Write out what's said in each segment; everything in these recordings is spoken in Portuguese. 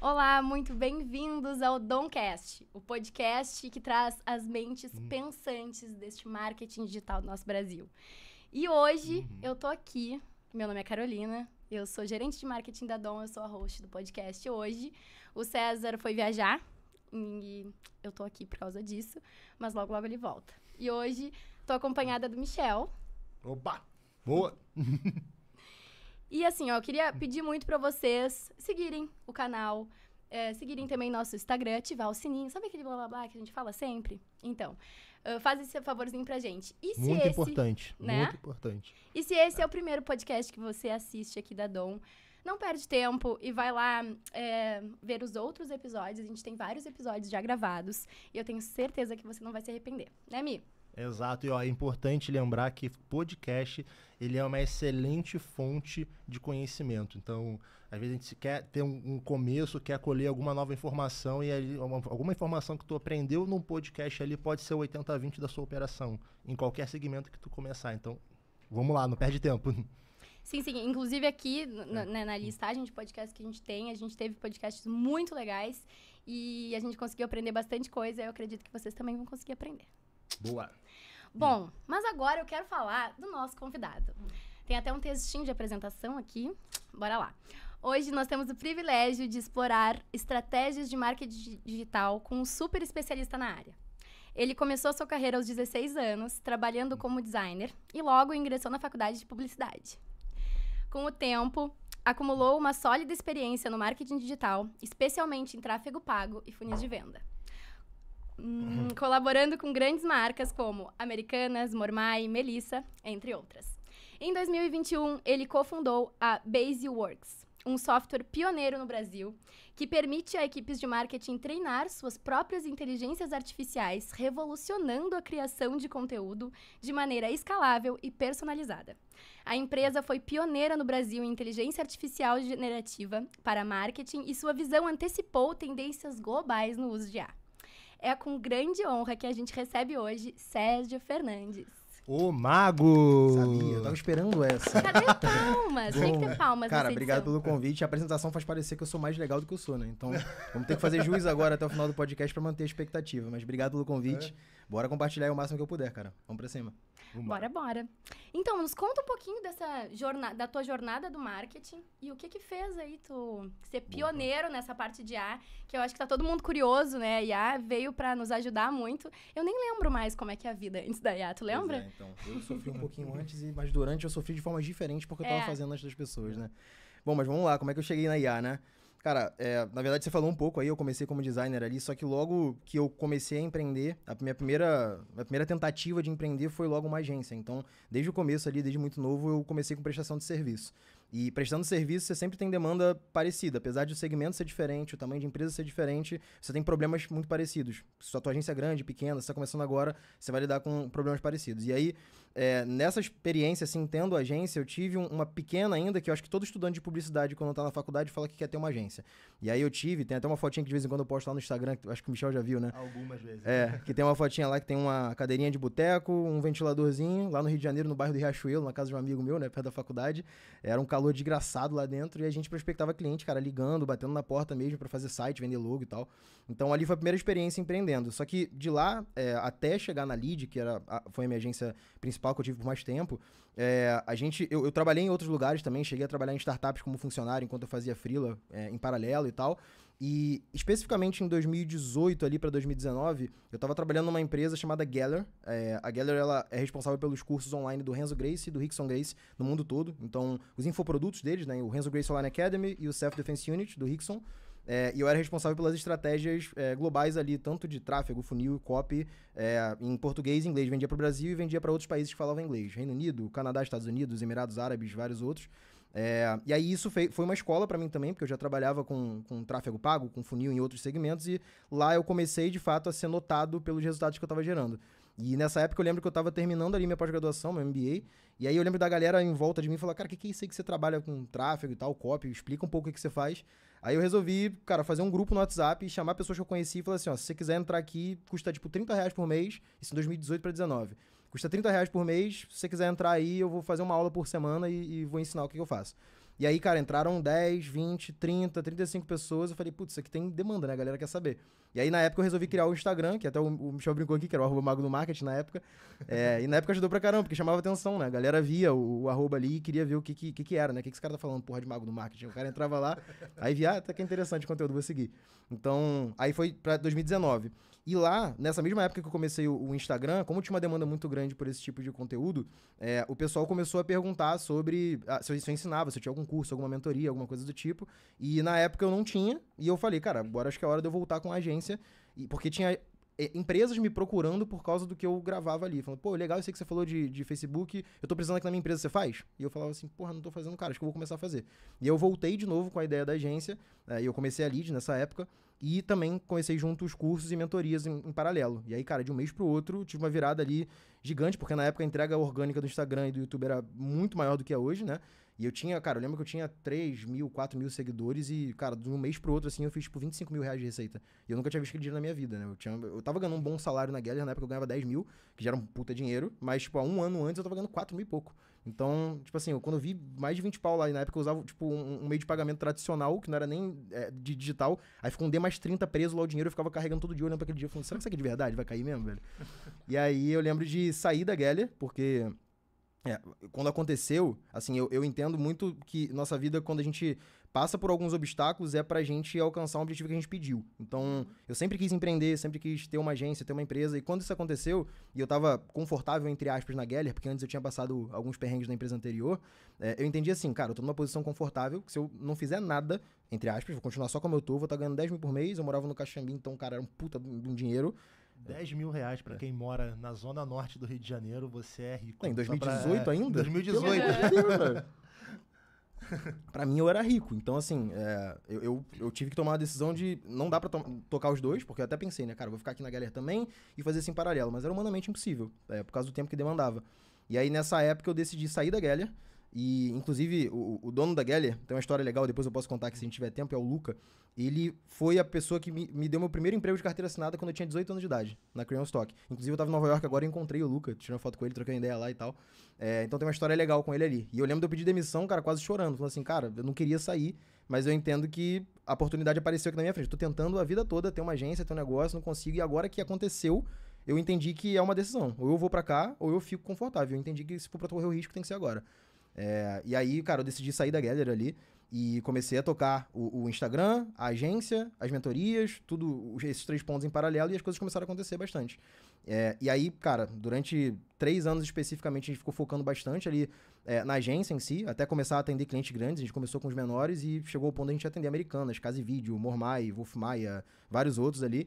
Olá, muito bem-vindos ao Domcast, o podcast que traz as mentes pensantes deste marketing digital do nosso Brasil. E hoje eu tô aqui, meu nome é Carolina, eu sou gerente de marketing da Dom, eu sou a host do podcast hoje. O César foi viajar e eu tô aqui por causa disso, mas logo ele volta. E hoje tô acompanhada do Michel. Opa! Boa! E assim, ó, eu queria pedir muito pra vocês seguirem o canal, seguirem também nosso Instagram, ativar o sininho. Sabe aquele blá blá blá que a gente fala sempre? Então, faz esse favorzinho pra gente. E se Muito esse, importante, né? muito importante. E se esse é o primeiro podcast que você assiste aqui da Dom, não perde tempo e vai lá ver os outros episódios. A gente tem vários episódios já gravados e eu tenho certeza que você não vai se arrepender. Né, Mi? Exato, e ó, é importante lembrar que podcast, ele é uma excelente fonte de conhecimento. Então, às vezes a gente quer ter um começo, quer colher alguma nova informação, e aí, alguma informação que tu aprendeu num podcast ali pode ser o 80-20 da sua operação, em qualquer segmento que tu começar. Então, vamos lá, não perde tempo. Sim. Inclusive aqui na listagem de podcasts que a gente teve podcasts muito legais e a gente conseguiu aprender bastante coisa. Eu acredito que vocês também vão conseguir aprender. Boa! Bom, mas agora eu quero falar do nosso convidado. Tem até um textinho de apresentação aqui. Bora lá. Hoje nós temos o privilégio de explorar estratégias de marketing digital com um super especialista na área. Ele começou sua carreira aos 16 anos, trabalhando como designer, e logo ingressou na faculdade de publicidade. Com o tempo, acumulou uma sólida experiência no marketing digital, especialmente em tráfego pago e funis de venda. Colaborando com grandes marcas como Americanas, Mormai, Melissa, entre outras. Em 2021, ele cofundou a Baseworks, um software pioneiro no Brasil que permite a equipes de marketing treinar suas próprias inteligências artificiais, revolucionando a criação de conteúdo de maneira escalável e personalizada. A empresa foi pioneira no Brasil em inteligência artificial generativa para marketing e sua visão antecipou tendências globais no uso de IA. É com grande honra que a gente recebe hoje Sérgio Fernandes. O Mago! Sabia, eu tava esperando essa. Cadê palmas? Tem que ter palmas Cara, nessa obrigado edição. pelo convite. A apresentação faz parecer que eu sou mais legal do que eu sou, né? Então, vamos ter que fazer juiz agora até o final do podcast pra manter a expectativa. Mas obrigado pelo convite. Bora compartilhar aí o máximo que eu puder, cara. Vamos pra cima. Bora. Então, nos conta um pouquinho da tua jornada do marketing e o que fez aí tu ser pioneiro nessa parte de IA, que eu acho que tá todo mundo curioso, né? A IA veio pra nos ajudar muito. Eu nem lembro mais como é que é a vida antes da IA, tu lembra? Pois então, eu sofri um pouquinho antes, mas durante eu sofri de formas diferentes porque eu tava fazendo antes das pessoas, né? Bom, mas vamos lá, como é que eu cheguei na IA, né? Cara, na verdade você falou um pouco aí, eu comecei como designer ali, só que logo que eu comecei a empreender, a minha primeira tentativa de empreender foi logo uma agência. Então, desde o começo ali, desde muito novo, eu comecei com prestação de serviço. E prestando serviço, você sempre tem demanda parecida. Apesar de o segmento ser diferente, o tamanho de empresa ser diferente, você tem problemas muito parecidos. Se a tua agência é grande, pequena, você está começando agora, você vai lidar com problemas parecidos. E aí, nessa experiência, assim, tendo agência, eu tive uma pequena ainda, que eu acho que todo estudante de publicidade, quando está na faculdade, fala que quer ter uma agência. E aí eu tive, tem até uma fotinha que de vez em quando eu posto lá no Instagram, que acho que o Michel já viu, né? Algumas vezes. Que tem uma fotinha lá que tem uma cadeirinha de boteco, um ventiladorzinho, lá no Rio de Janeiro, no bairro do Riachuelo, na casa de um amigo meu, né, perto da faculdade. Era um calor desgraçado lá dentro e a gente prospectava cliente, cara, ligando, batendo na porta mesmo pra fazer site, vender logo e tal. Então ali foi a primeira experiência empreendendo. Só que de lá até chegar na Lead, que foi a minha agência principal que eu tive por mais tempo, eu trabalhei em outros lugares também, cheguei a trabalhar em startups como funcionário enquanto eu fazia freela em paralelo e tal. E especificamente em 2018 ali para 2019, eu estava trabalhando numa empresa chamada Geller. A Geller ela é responsável pelos cursos online do Renzo Gracie e do Rickson Gracie no mundo todo. Então, os infoprodutos deles, né, o Renzo Gracie Online Academy e o Self Defense Unit do Rickson. E eu era responsável pelas estratégias globais ali, tanto de tráfego, funil e copy, em português e inglês. Vendia para o Brasil e vendia para outros países que falavam inglês. Reino Unido, Canadá, Estados Unidos, Emirados Árabes, vários outros. E aí isso foi uma escola para mim também, porque eu já trabalhava com tráfego pago, com funil em outros segmentos, e lá eu comecei de fato a ser notado pelos resultados que eu estava gerando. E nessa época eu lembro que eu estava terminando ali minha pós-graduação, meu MBA, e aí eu lembro da galera em volta de mim falar, cara, o que é isso aí que você trabalha com tráfego e tal, copy, explica um pouco o que você faz. Aí eu resolvi, cara, fazer um grupo no WhatsApp e chamar pessoas que eu conheci e falar assim, ó, se você quiser entrar aqui, custa tipo R$30 por mês, isso em 2018 para 2019. Custa R$30 por mês, se você quiser entrar aí, eu vou fazer uma aula por semana e vou ensinar o que eu faço. E aí, cara, entraram 10, 20, 30, 35 pessoas. Eu falei, putz, isso aqui tem demanda, né? A galera quer saber. E aí, na época, eu resolvi criar o Instagram, que até o Michel brincou aqui, que era o @mago do marketing na época. E na época ajudou pra caramba, porque chamava atenção, né? A galera via o arroba ali e queria ver o que era, né? O que esse cara tá falando, porra de mago do marketing? O cara entrava lá, aí via, até que é interessante o conteúdo, vou seguir. Então, aí foi pra 2019. E lá, nessa mesma época que eu comecei o Instagram, como tinha uma demanda muito grande por esse tipo de conteúdo, o pessoal começou a perguntar sobre se eu ensinava, se eu tinha algum curso, alguma mentoria, alguma coisa do tipo. E na época eu não tinha, e eu falei, cara, agora acho que é hora de eu voltar com a agência, porque tinha empresas me procurando por causa do que eu gravava ali. Falando, pô, legal, eu sei que você falou de Facebook, eu tô precisando aqui na minha empresa, você faz? E eu falava assim, porra, não tô fazendo, cara, acho que eu vou começar a fazer. E eu voltei de novo com a ideia da agência, e eu comecei a lead nessa época, e também comecei junto os cursos e mentorias em paralelo. E aí, cara, de um mês pro outro, tive uma virada ali gigante, porque na época a entrega orgânica do Instagram e do YouTube era muito maior do que é hoje, né? E eu tinha, cara, eu lembro que eu tinha 3 mil, 4 mil seguidores e, cara, de um mês pro outro, assim, eu fiz, tipo, 25 mil reais de receita. E eu nunca tinha visto aquele dinheiro na minha vida, né? Eu tava ganhando um bom salário na Geller, na época eu ganhava 10 mil, que já era um puta dinheiro, mas, tipo, há um ano antes eu tava ganhando 4 mil e pouco. Então, tipo assim, quando eu vi mais de 20 pau lá, e na época eu usava, tipo, um meio de pagamento tradicional, que não era nem de digital, aí ficou um D mais 30 preso lá o dinheiro, eu ficava carregando todo dia, olhando pra aquele dia, falando, será que isso aqui é de verdade? Vai cair mesmo, velho? E aí eu lembro de sair da Geller, porque... quando aconteceu, assim, eu entendo muito que nossa vida, quando a gente passa por alguns obstáculos, é pra gente alcançar um objetivo que a gente pediu. Então, eu sempre quis empreender, sempre quis ter uma agência, ter uma empresa, e quando isso aconteceu, e eu tava confortável, entre aspas, na Geller, porque antes eu tinha passado alguns perrengues na empresa anterior, eu entendi assim, cara, eu tô numa posição confortável, que se eu não fizer nada, entre aspas, vou continuar só como eu tô, vou estar ganhando 10 mil por mês, eu morava no Caxambi, então, cara, era um puta de um dinheiro. 10 mil reais pra quem mora na zona norte do Rio de Janeiro, você é rico. Em 2018 ainda? 2018. Pra mim, eu era rico. Então, assim, eu tive que tomar a decisão de... Não dá pra tocar os dois, porque eu até pensei, né, cara, eu vou ficar aqui na Geller também e fazer isso em paralelo. Mas era humanamente impossível, por causa do tempo que demandava. E aí, nessa época, eu decidi sair da Geller. E, inclusive, o dono da Geller, tem uma história legal, depois eu posso contar que se a gente tiver tempo, é o Luca. Ele foi a pessoa que me deu meu primeiro emprego de carteira assinada quando eu tinha 18 anos de idade, na Crayon Stock. Inclusive, eu tava em Nova York agora e encontrei o Luca, tirei uma foto com ele, troquei uma ideia lá e tal. Então tem uma história legal com ele ali. E eu lembro de eu pedir demissão, cara, quase chorando. Falando assim, cara, eu não queria sair, mas eu entendo que a oportunidade apareceu aqui na minha frente. Tô tentando a vida toda ter uma agência, ter um negócio, não consigo. E agora que aconteceu, eu entendi que é uma decisão. Ou eu vou pra cá, ou eu fico confortável. Eu entendi que se for pra correr o risco, tem que ser agora. E aí, cara, eu decidi sair da Geller ali e comecei a tocar o Instagram, a agência, as mentorias, tudo, esses 3 pontos em paralelo, e as coisas começaram a acontecer bastante. E aí, cara, durante 3 anos especificamente, a gente ficou focando bastante ali na agência em si, até começar a atender clientes grandes. A gente começou com os menores e chegou ao ponto de a gente atender Americanas, Casa e Vídeo, Mormai, Wolf Maia, vários outros ali.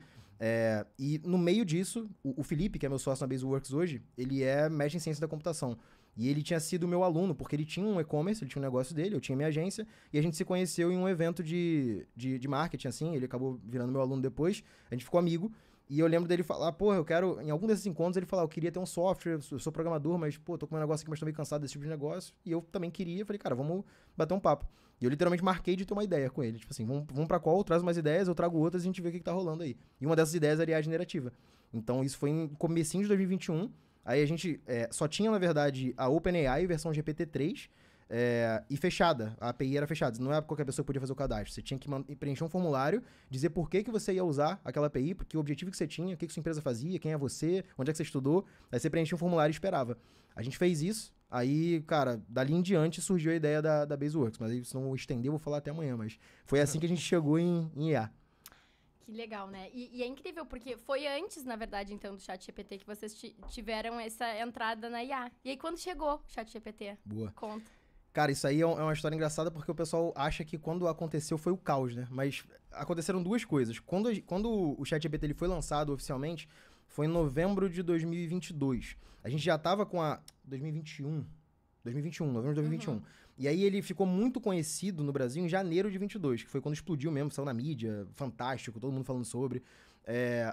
E no meio disso, o Felipe, que é meu sócio na Baseworks hoje, ele é mestre em ciência da computação. E ele tinha sido meu aluno, porque ele tinha um e-commerce, ele tinha um negócio dele, eu tinha minha agência, e a gente se conheceu em um evento de marketing, assim, ele acabou virando meu aluno depois, a gente ficou amigo, e eu lembro dele falar, pô, eu quero, em algum desses encontros, ele falar, eu queria ter um software, eu sou programador, mas, pô, tô com um negócio aqui, mas tô meio cansado desse tipo de negócio, e eu também queria, falei, cara, vamos bater um papo. E eu literalmente marquei de ter uma ideia com ele, tipo assim, vamos pra qual, traz umas ideias, eu trago outras e a gente vê o que tá rolando aí. E uma dessas ideias era a IA generativa. Então isso foi em comecinho de 2021, aí a gente só tinha, na verdade, a OpenAI versão GPT-3 e fechada. A API era fechada. Não é qualquer pessoa que podia fazer o cadastro. Você tinha que preencher um formulário, dizer por que você ia usar aquela API, que objetivo que você tinha, o que sua empresa fazia, quem é você, onde é que você estudou. Aí você preenchia um formulário e esperava. A gente fez isso. Aí, cara, dali em diante surgiu a ideia da Baseworks. Mas aí, se não estender, eu vou falar até amanhã. Mas foi assim que a gente chegou em IA. Que legal, né? E é incrível, porque foi antes, na verdade, então, do ChatGPT que vocês tiveram essa entrada na IA. E aí, quando chegou o ChatGPT? Boa. Conta. Cara, isso aí é uma história engraçada porque o pessoal acha que quando aconteceu foi o caos, né? Mas aconteceram 2 coisas. Quando o ChatGPT ele foi lançado oficialmente, foi em novembro de 2022. A gente já tava com a... 2021, novembro de 2021. Uhum. E aí ele ficou muito conhecido no Brasil em janeiro de 22, que foi quando explodiu mesmo, saiu na mídia, fantástico, todo mundo falando sobre.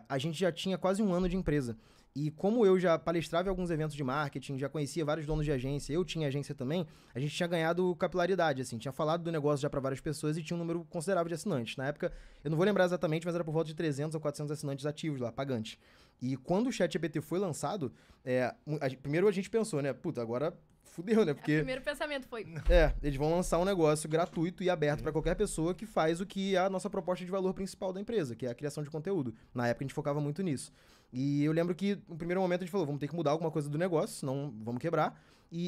A gente já tinha quase 1 ano de empresa. E como eu já palestrava em alguns eventos de marketing, já conhecia vários donos de agência, eu tinha agência também, a gente tinha ganhado capilaridade, assim, tinha falado do negócio já para várias pessoas e tinha um número considerável de assinantes. Na época, eu não vou lembrar exatamente, mas era por volta de 300 ou 400 assinantes ativos lá, pagantes. E quando o ChatGPT foi lançado, primeiro a gente pensou, né, puta, agora fudeu, né? O Porque primeiro pensamento foi... eles vão lançar um negócio gratuito e aberto pra qualquer pessoa que faz o que é a nossa proposta de valor principal da empresa, que é a criação de conteúdo. Na época a gente focava muito nisso. E eu lembro que no primeiro momento a gente falou, vamos ter que mudar alguma coisa do negócio, senão vamos quebrar.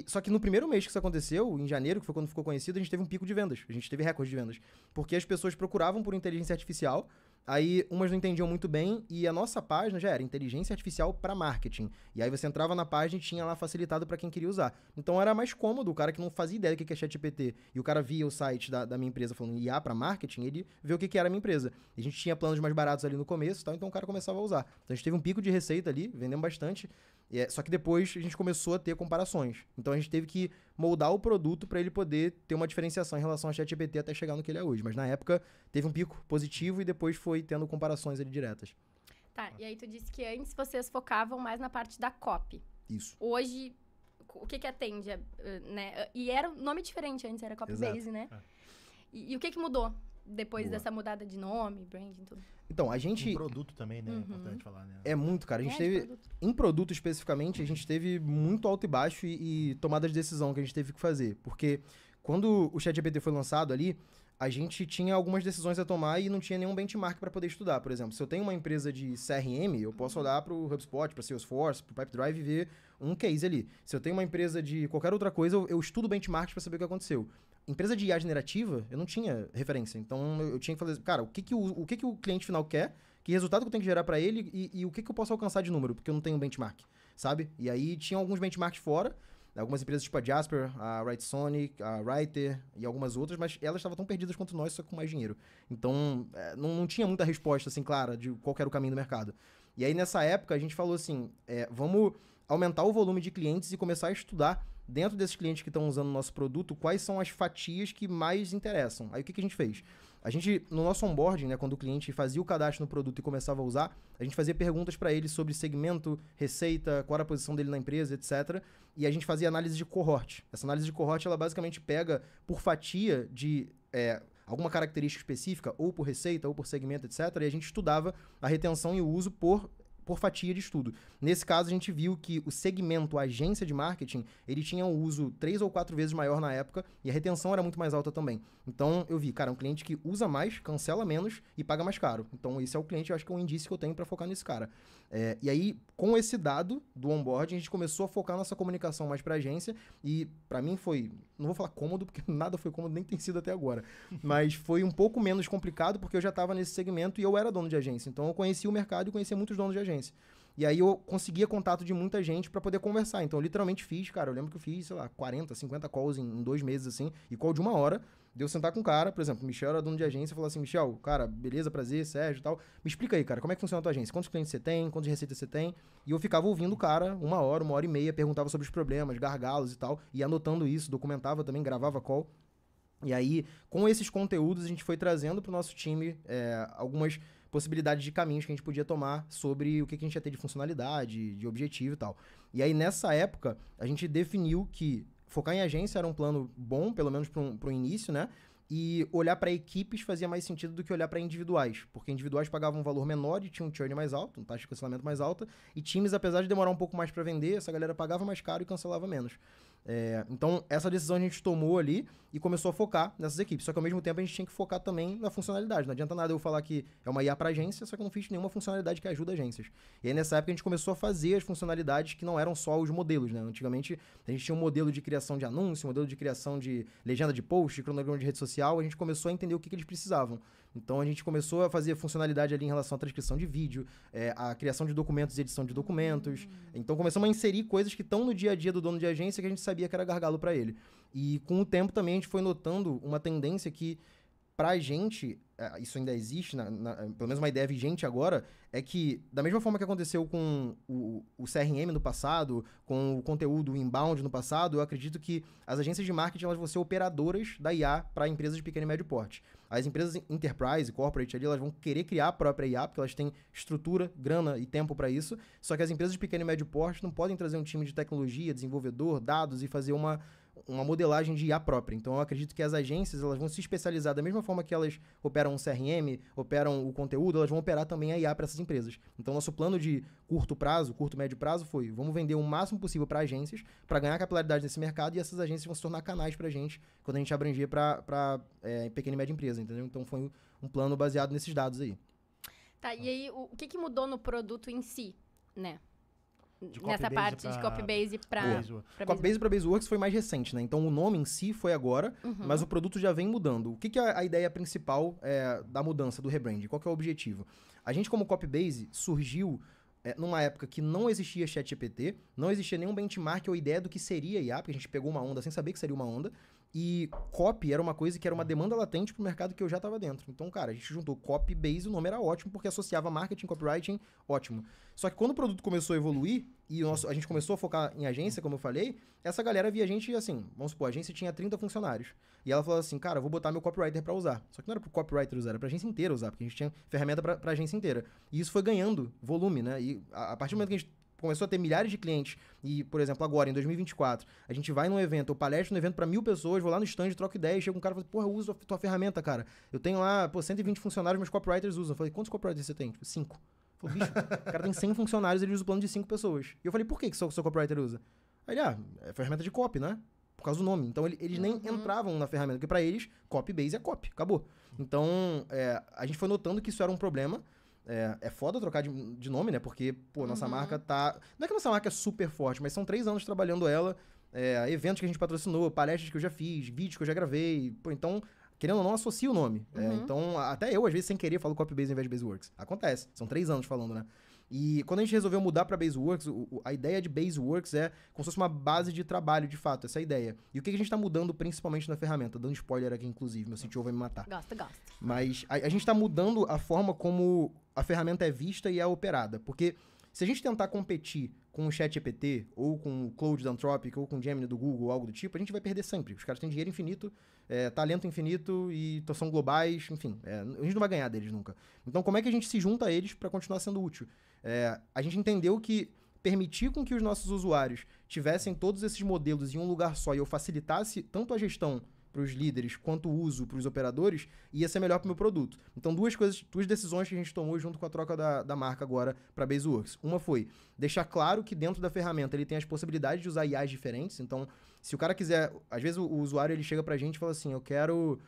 Só que no primeiro mês que isso aconteceu, em janeiro, que foi quando ficou conhecido, a gente teve um pico de vendas. A gente teve recorde de vendas. Porque as pessoas procuravam por inteligência artificial, aí umas não entendiam muito bem, e a nossa página já era inteligência artificial para marketing. E aí você entrava na página e tinha lá facilitado para quem queria usar. Então era mais cômodo, o cara que não fazia ideia do que é ChatGPT, e o cara via o site da minha empresa falando IA para marketing, ele vê o que era a minha empresa. E a gente tinha planos mais baratos ali no começo, então o cara começava a usar. Então a gente teve um pico de receita ali, vendemos bastante, só que depois a gente começou a ter comparações. Então a gente teve que moldar o produto para ele poder ter uma diferenciação em relação ao ChatGPT até chegar no que ele é hoje. Mas na época teve um pico positivo e depois foi tendo comparações ali diretas. Tá, e aí tu disse que antes vocês focavam mais na parte da copy. Isso. Hoje, o que atende, né? E era um nome diferente antes, era Copybase, né? E o que mudou depois dessa mudada de nome, branding, tudo? Então, a gente... Um produto também, né? É importante falar, né? É muito, cara. A gente teve... Em produto especificamente, a gente teve muito alto e baixo e tomada de decisão que a gente teve que fazer. Porque quando o ChatGPT foi lançado ali, a gente tinha algumas decisões a tomar e não tinha nenhum benchmark para poder estudar. Por exemplo, se eu tenho uma empresa de CRM, eu posso olhar para o HubSpot, para Salesforce, para o Pipedrive e ver um case ali. Se eu tenho uma empresa de qualquer outra coisa, eu estudo benchmarks para saber o que aconteceu. Empresa de IA generativa, eu não tinha referência. Então, eu tinha que fazer... Cara, o que o cliente final quer? Que resultado que eu tenho que gerar para ele? E o que eu posso alcançar de número? Porque eu não tenho benchmark, sabe? E aí, tinha alguns benchmarks fora. Algumas empresas tipo a Jasper, a Writesonic, a Writer e algumas outras, mas elas estavam tão perdidas quanto nós, só com mais dinheiro. Então, não tinha muita resposta, assim, clara de qual era o caminho do mercado. E aí, nessa época, a gente falou assim, vamos aumentar o volume de clientes e começar a estudar dentro desses clientes que estão usando o nosso produto, quais são as fatias que mais interessam. Aí, o que a gente fez? A gente, no nosso onboarding, né, quando o cliente fazia o cadastro no produto e começava a usar, a gente fazia perguntas para ele sobre segmento, receita, qual era a posição dele na empresa, etc. E a gente fazia análise de cohort. Essa análise de cohort, ela basicamente pega por fatia de alguma característica específica, ou por receita, ou por segmento, etc. E a gente estudava a retenção e o uso por fatia de estudo. Nesse caso, a gente viu que o segmento, a agência de marketing, ele tinha um uso 3 ou 4 vezes maior na época e a retenção era muito mais alta também. Então, eu vi, cara, um cliente que usa mais, cancela menos e paga mais caro. Então, esse é o cliente, eu acho que é um indício que eu tenho para focar nesse cara. E aí, com esse dado do onboarding, a gente começou a focar nossa comunicação mais para agência e, para mim, foi... Não vou falar cômodo, porque nada foi cômodo, nem tem sido até agora. Mas foi um pouco menos complicado, porque eu já estava nesse segmento e eu era dono de agência. Então, eu conhecia o mercado e conhecia muitos donos de agência. E aí eu conseguia contato de muita gente pra poder conversar. Então eu literalmente fiz, cara, eu lembro que eu fiz, sei lá, 40, 50 calls em 2 meses, assim, e call de 1 hora. Deu sentar com o cara, por exemplo, o Michel era dono de agência, falou assim, Michel, cara, beleza, prazer, Sérgio e tal. Me explica aí, cara, como é que funciona a tua agência? Quantos clientes você tem? Quantas receitas você tem? E eu ficava ouvindo o cara 1 hora, 1 hora e meia, perguntava sobre os problemas, gargalos e tal, e anotando isso, documentava também, gravava call. E aí, com esses conteúdos, a gente foi trazendo pro nosso time algumas possibilidades de caminhos que a gente podia tomar sobre o que a gente ia ter de funcionalidade, de objetivo e tal. E aí, nessa época, a gente definiu que focar em agência era um plano bom, pelo menos para o início, né? E olhar para equipes fazia mais sentido do que olhar para individuais, porque individuais pagavam um valor menor e tinham um churn mais alto, uma taxa de cancelamento mais alta, e times, apesar de demorar um pouco mais para vender, essa galera pagava mais caro e cancelava menos. Então, essa decisão a gente tomou ali e começou a focar nessas equipes. Só que, ao mesmo tempo, a gente tinha que focar também na funcionalidade. Não adianta nada eu falar que é uma IA para agência, só que eu não fiz nenhuma funcionalidade que ajuda agências. E aí, nessa época, a gente começou a fazer as funcionalidades que não eram só os modelos, né? Antigamente, a gente tinha um modelo de criação de anúncio, um modelo de criação de legenda de post, de cronograma de rede social. A gente começou a entender o que eles precisavam. Então, a gente começou a fazer funcionalidade ali em relação à transcrição de vídeo, a criação de documentos e edição de documentos. Então, começamos a inserir coisas que estão no dia a dia do dono de agência que a gente sabia que era gargalo para ele. E com o tempo também a gente foi notando uma tendência que, pra gente, isso ainda existe, pelo menos uma ideia vigente agora, é que, da mesma forma que aconteceu com o CRM no passado, com o conteúdo inbound no passado, eu acredito que as agências de marketing elas vão ser operadoras da IA para empresas de pequeno e médio porte. As empresas enterprise, corporate ali, elas vão querer criar a própria IA, porque elas têm estrutura, grana e tempo para isso, só que as empresas de pequeno e médio porte não podem trazer um time de tecnologia, desenvolvedor, dados e fazer uma uma modelagem de IA própria. Então, eu acredito que as agências elas vão se especializar da mesma forma que elas operam um CRM, operam o conteúdo, elas vão operar também a IA para essas empresas. Então, nosso plano de curto prazo, curto médio prazo foi, vamos vender o máximo possível para agências, para ganhar capilaridade nesse mercado, e essas agências vão se tornar canais para a gente, quando a gente abranger para pequena e média empresa, entendeu? Então, foi um plano baseado nesses dados aí. Tá, e aí, o que mudou no produto em si, né? De Nessa Copybase parte de Copybase pra Copybase para Baseworks foi mais recente, né? Então o nome em si foi agora, mas o produto já vem mudando. O que é a ideia principal da mudança, do rebranding? Qual que é o objetivo? A gente, como Copybase, surgiu numa época que não existia ChatGPT, não existia nenhum benchmark ou ideia do que seria IA, porque a gente pegou uma onda sem saber que seria uma onda. E copy era uma coisa que era uma demanda latente pro mercado que eu já estava dentro. Então, cara, a gente juntou Copybase, o nome era ótimo, porque associava marketing, copywriting, ótimo. Só que quando o produto começou a evoluir, e a gente começou a focar em agência, como eu falei, essa galera via a gente assim, vamos supor, a agência tinha 30 funcionários. E ela falou assim, cara, eu vou botar meu copywriter para usar. Só que não era pro copywriter usar, era pra agência inteira usar, porque a gente tinha ferramenta pra agência inteira. E isso foi ganhando volume, né? E a partir do momento que a gente começou a ter milhares de clientes e, por exemplo, agora, em 2024, a gente vai num evento, eu palestro no evento para 1.000 pessoas, vou lá no stand, troco ideia, e chega um cara e fala, porra, eu uso a tua ferramenta, cara. Eu tenho lá, 120 funcionários, meus copywriters usam. Eu falei, quantos copywriters você tem? Tipo, 5. Eu falei, bicho, o cara tem 100 funcionários, ele usa o plano de 5 pessoas. E eu falei, por que o seu copywriter usa? Aí ele, é ferramenta de copy, né? Por causa do nome. Então, eles nem entravam na ferramenta, porque para eles, Copybase é copy, acabou. Então, a gente foi notando que isso era um problema. É foda trocar de nome, né? Porque, pô, nossa marca tá... Não é que nossa marca é super forte, mas são 3 anos trabalhando ela, eventos que a gente patrocinou, palestras que eu já fiz, vídeos que eu já gravei. Pô, então, querendo ou não, associa o nome. Então, até eu, às vezes, sem querer, falo Copybase ao invés de Baseworks. Acontece. São 3 anos falando, né? E quando a gente resolveu mudar para Baseworks, a ideia de Baseworks é como se fosse uma base de trabalho, de fato, essa é a ideia. E o que a gente está mudando principalmente na ferramenta? Dando spoiler aqui, inclusive, meu CTO vai me matar. Gosto. Mas a gente está mudando a forma como a ferramenta é vista e é operada. Porque se a gente tentar competir com o ChatGPT, ou com o Claude da Anthropic, ou com o Gemini do Google, ou algo do tipo, a gente vai perder sempre. Os caras têm dinheiro infinito, talento infinito e são globais, enfim. A gente não vai ganhar deles nunca. Então, como é que a gente se junta a eles para continuar sendo útil? A gente entendeu que permitir com que os nossos usuários tivessem todos esses modelos em um lugar só e eu facilitasse tanto a gestão para os líderes quanto o uso para os operadores, ia ser melhor para o meu produto. Então, duas decisões que a gente tomou junto com a troca da marca agora para Baseworks. Uma foi deixar claro que dentro da ferramenta ele tem as possibilidades de usar IAs diferentes. Então, se o cara quiser... Às vezes o usuário ele chega para a gente e fala assim, eu quero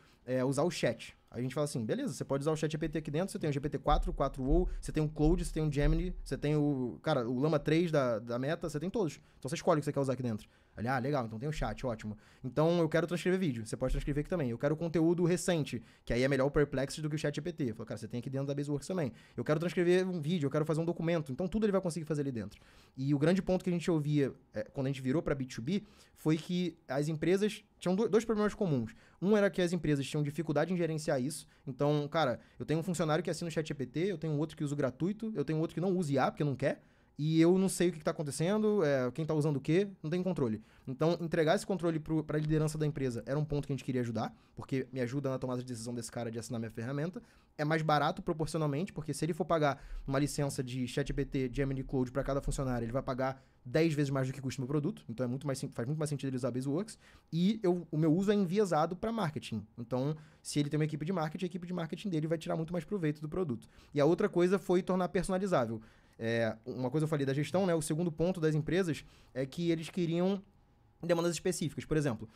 usar o chat. Aí a gente fala assim, beleza, você pode usar o ChatGPT aqui dentro, você tem o GPT-4, o 4o, você tem o Claude, você tem o Gemini, você tem o Llama 3 da Meta, você tem todos. Então você escolhe o que você quer usar aqui dentro. Ele, legal, então tem o chat, ótimo. Então eu quero transcrever vídeo, você pode transcrever aqui também. Eu quero conteúdo recente, que aí é melhor o Perplexity do que o ChatGPT. Eu falo, cara, você tem aqui dentro da Baseworks também. Eu quero transcrever um vídeo, eu quero fazer um documento, então tudo ele vai conseguir fazer ali dentro. E o grande ponto que a gente ouvia quando a gente virou para B2B foi que as empresas tinham dois problemas comuns. Um era que as empresas tinham dificuldade em gerenciar isso. Então, cara, eu tenho um funcionário que assina o ChatGPT, eu tenho outro que usa o gratuito, eu tenho outro que não usa IA porque não quer, e eu não sei o que está acontecendo, quem está usando o quê, não tem controle. Então, entregar esse controle para a liderança da empresa era um ponto que a gente queria ajudar, porque me ajuda na tomada de decisão desse cara de assinar minha ferramenta. É mais barato proporcionalmente, porque se ele for pagar uma licença de ChatGPT, Gemini Cloud para cada funcionário, ele vai pagar 10 vezes mais do que custa o meu produto. Então, faz muito mais sentido ele usar Baseworks. E o meu uso é enviesado para marketing. Então, se ele tem uma equipe de marketing, a equipe de marketing dele vai tirar muito mais proveito do produto. E a outra coisa foi tornar personalizável. Uma coisa eu falei da gestão, né? O segundo ponto das empresas é que eles queriam demandas específicas. Por exemplo,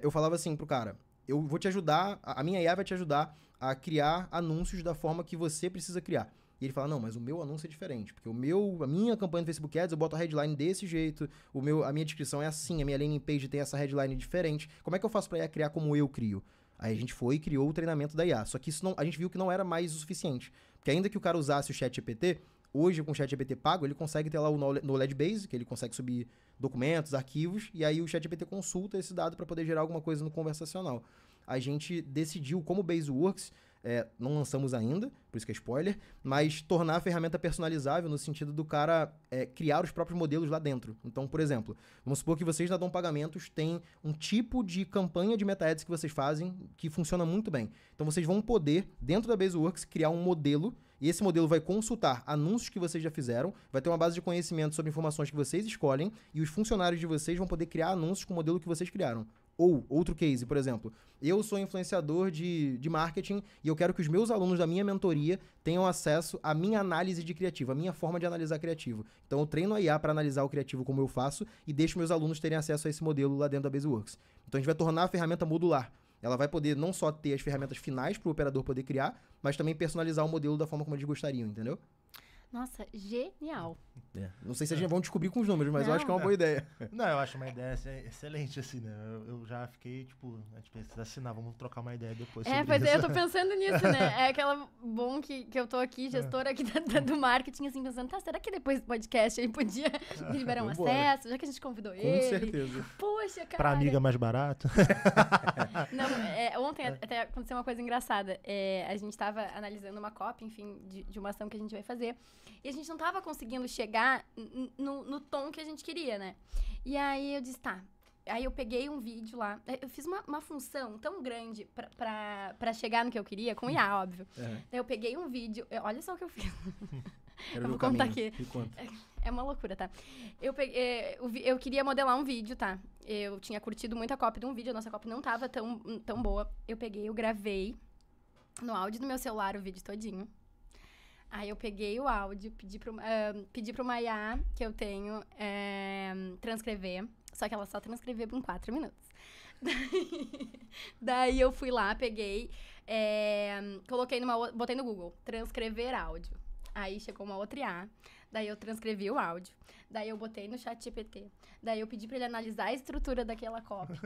eu falava assim pro cara, eu vou te ajudar, a minha IA vai te ajudar a criar anúncios da forma que você precisa criar. E ele fala, não, mas o meu anúncio é diferente, porque a minha campanha do Facebook Ads, eu boto a headline desse jeito, a minha descrição é assim, a minha landing page tem essa headline diferente. Como é que eu faço pra IA criar como eu crio? Aí a gente foi e criou o treinamento da IA. Só que a gente viu que não era mais o suficiente. Porque ainda que o cara usasse o ChatGPT, hoje com o ChatGPT pago, ele consegue ter lá o Knowledge Base, que ele consegue subir documentos, arquivos, e aí o ChatGPT consulta esse dado para poder gerar alguma coisa no conversacional. A gente decidiu, como Baseworks, não lançamos ainda, por isso que é spoiler, mas tornar a ferramenta personalizável no sentido do cara criar os próprios modelos lá dentro. Então, por exemplo, vamos supor que vocês na Dom Pagamentos têm um tipo de campanha de Meta Ads que vocês fazem que funciona muito bem. Então, vocês vão poder, dentro da Baseworks, criar um modelo E esse modelo vai consultar anúncios que vocês já fizeram, vai ter uma base de conhecimento sobre informações que vocês escolhem, e os funcionários de vocês vão poder criar anúncios com o modelo que vocês criaram. Ou, outro case, por exemplo, eu sou influenciador de marketing e eu quero que os meus alunos da minha mentoria tenham acesso à minha análise de criativo, à minha forma de analisar criativo. Então eu treino a IA para analisar o criativo como eu faço e deixo meus alunos terem acesso a esse modelo lá dentro da BaseWorks. Então a gente vai tornar a ferramenta modular. Ela vai poder não só ter as ferramentas finais para o operador poder criar, mas também personalizar o modelo da forma como eles gostariam, entendeu? Nossa, genial. Não sei se a gente vai descobrir com os números, mas eu acho que é uma boa ideia. Não, eu acho uma ideia excelente, assim, né? Eu já fiquei, tipo, a gente precisa assinar, vamos trocar uma ideia depois sobre Pois isso. é, eu tô pensando nisso, né? É aquela bom que eu tô aqui, gestora aqui do marketing, assim, pensando, tá, será que depois do podcast ele podia liberar um acesso, já que a gente convidou ele? Com certeza. Poxa, cara. Pra amiga mais barato. Não, ontem até aconteceu uma coisa engraçada. A gente tava analisando uma copy, enfim, de uma ação que a gente vai fazer. E a gente não tava conseguindo chegar no tom que a gente queria, né? E aí eu disse, tá. Aí eu peguei um vídeo lá. Eu fiz uma função tão grande pra chegar no que eu queria, com IA, óbvio. Daí eu peguei um vídeo. Olha só o que eu fiz. Eu vou contar aqui. É uma loucura, tá? Eu queria modelar um vídeo, tá? Eu tinha curtido muito a copy de um vídeo, a nossa copy não tava tão boa. Eu gravei no áudio do meu celular o vídeo todinho. Aí eu peguei o áudio, pedi pra uma IA que eu tenho transcrever, só que ela só transcreveu em 4 minutos. Daí eu fui lá, peguei, botei no Google, transcrever áudio. Aí chegou uma outra IA, daí eu transcrevi o áudio, daí eu botei no ChatGPT, daí eu pedi pra ele analisar a estrutura daquela copy,